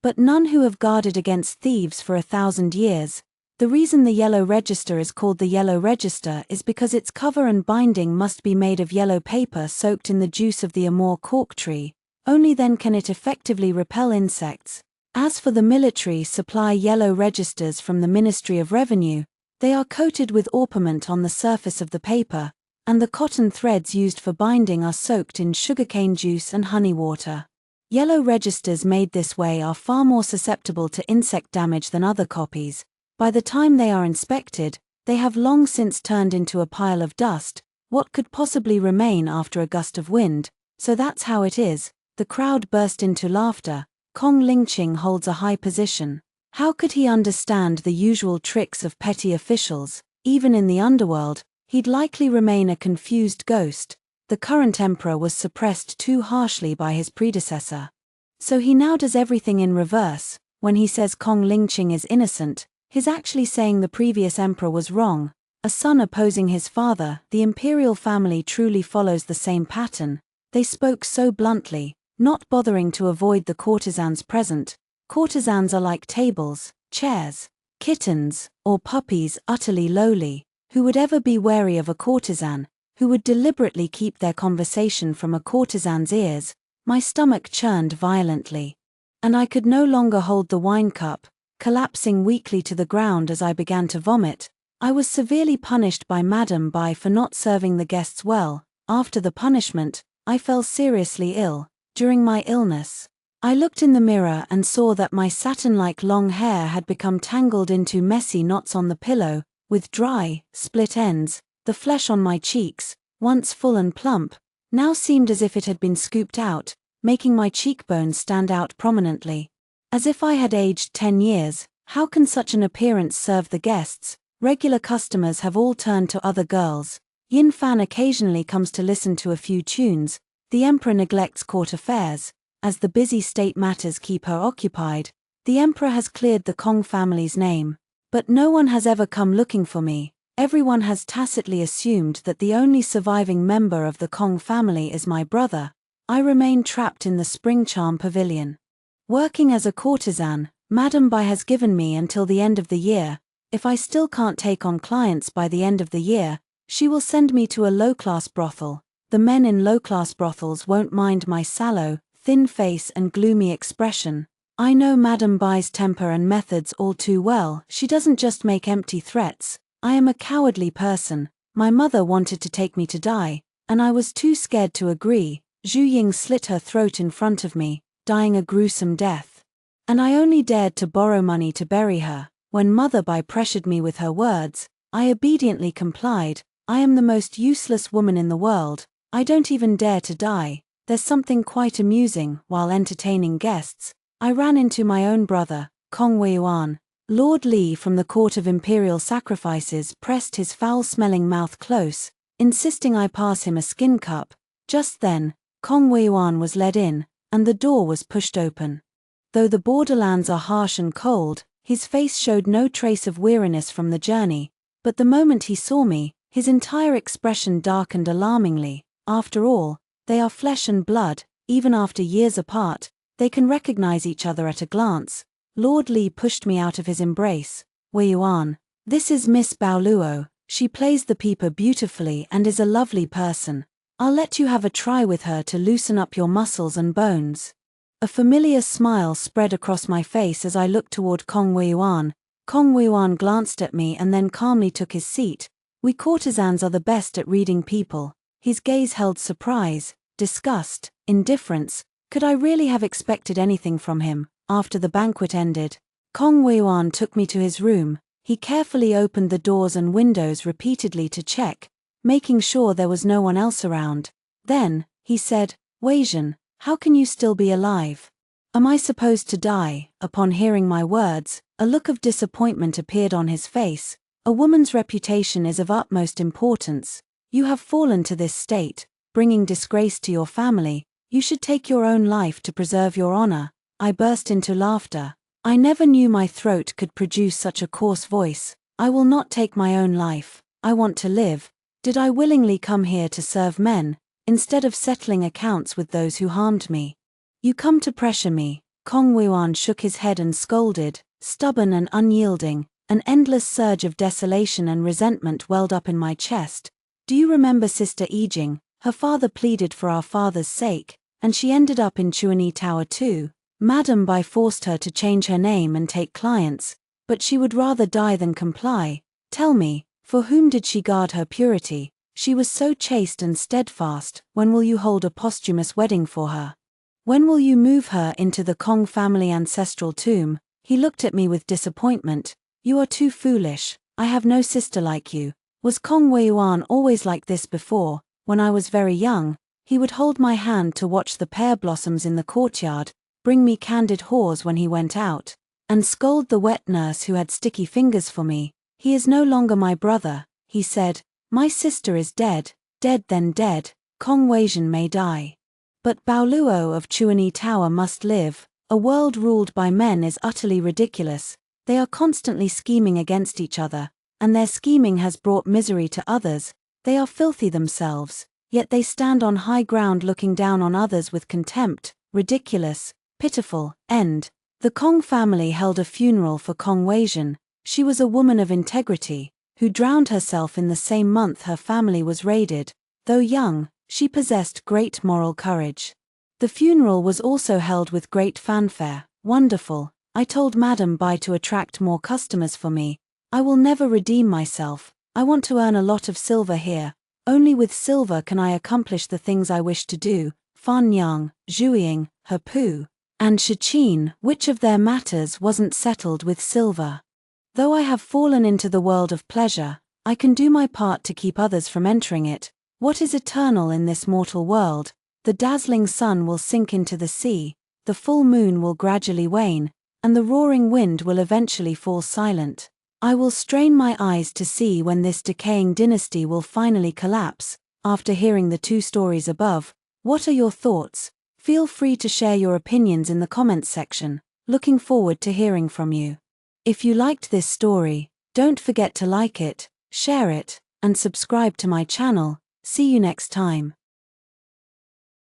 But none who have guarded against thieves for 1,000 years. The reason the yellow register is called the yellow register is because its cover and binding must be made of yellow paper soaked in the juice of the amur cork tree. Only then can it effectively repel insects. As for the military supply yellow registers from the Ministry of Revenue, they are coated with orpiment on the surface of the paper, and the cotton threads used for binding are soaked in sugarcane juice and honey water. Yellow registers made this way are far more susceptible to insect damage than other copies. By the time they are inspected, they have long since turned into a pile of dust. What could possibly remain after a gust of wind? So that's how it is." The crowd burst into laughter. Kong Lingqing holds a high position. How could he understand the usual tricks of petty officials? Even in the underworld, he'd likely remain a confused ghost. The current emperor was suppressed too harshly by his predecessor. So he now does everything in reverse. When he says Kong Lingqing is innocent, he's actually saying the previous emperor was wrong. A son opposing his father. The imperial family truly follows the same pattern. They spoke so bluntly, not bothering to avoid the courtesans present. Courtesans are like tables, chairs, kittens, or puppies utterly lowly. Who would ever be wary of a courtesan? Who would deliberately keep their conversation from a courtesan's ears? My stomach churned violently. And I could no longer hold the wine cup, collapsing weakly to the ground as I began to vomit. I was severely punished by Madame Bai for not serving the guests well. After the punishment, I fell seriously ill. During my illness, I looked in the mirror and saw that my satin-like long hair had become tangled into messy knots on the pillow, with dry, split ends. The flesh on my cheeks, once full and plump, now seemed as if it had been scooped out, making my cheekbones stand out prominently. As if I had aged 10 years. How can such an appearance serve the guests? Regular customers have all turned to other girls. Yin Fan occasionally comes to listen to a few tunes. The emperor neglects court affairs. As the busy state matters keep her occupied, the emperor has cleared the Kong family's name. But no one has ever come looking for me. Everyone has tacitly assumed that the only surviving member of the Kong family is my brother. I remain trapped in the Spring Charm Pavilion. Working as a courtesan, Madame Bai has given me until the end of the year. If I still can't take on clients by the end of the year, she will send me to a low-class brothel. The men in low-class brothels won't mind my sallow, thin face and gloomy expression. I know Madame Bai's temper and methods all too well. She doesn't just make empty threats. I am a cowardly person. My mother wanted to take me to die, and I was too scared to agree. Zhu Ying slit her throat in front of me, dying a gruesome death. And I only dared to borrow money to bury her. When Mother Bai pressured me with her words, I obediently complied. I am the most useless woman in the world. I don't even dare to die. There's something quite amusing. While entertaining guests, I ran into my own brother, Kong Weiyuan. Lord Li from the Court of Imperial Sacrifices pressed his foul-smelling mouth close, insisting I pass him a skin cup. Just then, Kong Weiyuan was led in, and the door was pushed open. Though the borderlands are harsh and cold, his face showed no trace of weariness from the journey, but the moment he saw me, his entire expression darkened alarmingly. After all, they are flesh and blood. Even after years apart, they can recognize each other at a glance. Lord Li pushed me out of his embrace. Weiyuan, this is Miss Baoluo. She plays the pipa beautifully and is a lovely person. I'll let you have a try with her to loosen up your muscles and bones. A familiar smile spread across my face as I looked toward Kong Weiyuan. Kong Weiyuan glanced at me and then calmly took his seat. We courtesans are the best at reading people. His gaze held surprise, disgust, indifference. Could I really have expected anything from him? After the banquet ended, Kong Weiyuan took me to his room. He carefully opened the doors and windows repeatedly to check, making sure there was no one else around. Then, he said, Weijian, how can you still be alive? Am I supposed to die?" Upon hearing my words, a look of disappointment appeared on his face. "A woman's reputation is of utmost importance. You have fallen to this state, bringing disgrace to your family. You should take your own life to preserve your honor." I burst into laughter. I never knew my throat could produce such a coarse voice. "I will not take my own life. I want to live. Did I willingly come here to serve men, instead of settling accounts with those who harmed me? You come to pressure me." Kong Wuan shook his head and scolded. Stubborn and unyielding, an endless surge of desolation and resentment welled up in my chest. "Do you remember Sister Yijing? Her father pleaded for our father's sake, and she ended up in Chuanyi Tower too. Madame Bai forced her to change her name and take clients, but she would rather die than comply. Tell me, for whom did she guard her purity? She was so chaste and steadfast. When will you hold a posthumous wedding for her? When will you move her into the Kong family ancestral tomb?" He looked at me with disappointment. "You are too foolish. I have no sister like you." Was Kong Weiyuan always like this before? When I was very young, he would hold my hand to watch the pear blossoms in the courtyard, bring me candied haws when he went out, and scold the wet nurse who had sticky fingers for me. "He is no longer my brother," he said. "My sister is dead, dead then dead. Kong Weijian may die, but Baoluo of Chuanyi Tower must live." A world ruled by men is utterly ridiculous. They are constantly scheming against each other, and their scheming has brought misery to others. They are filthy themselves, yet they stand on high ground looking down on others with contempt. Ridiculous, pitiful, end. The Kong family held a funeral for Kong Weijian. She was a woman of integrity, who drowned herself in the same month her family was raided. Though young, she possessed great moral courage. The funeral was also held with great fanfare. Wonderful. I told Madame Bai to attract more customers for me. I will never redeem myself. I want to earn a lot of silver here. Only with silver can I accomplish the things I wish to do. Fan Yang, Zhuiying, Hepu, and Shiqin, which of their matters wasn't settled with silver? Though I have fallen into the world of pleasure, I can do my part to keep others from entering it. What is eternal in this mortal world? The dazzling sun will sink into the sea, the full moon will gradually wane, and the roaring wind will eventually fall silent. I will strain my eyes to see when this decaying dynasty will finally collapse. After hearing the two stories above, what are your thoughts? Feel free to share your opinions in the comments section. Looking forward to hearing from you. If you liked this story, don't forget to like it, share it, and subscribe to my channel. See you next time.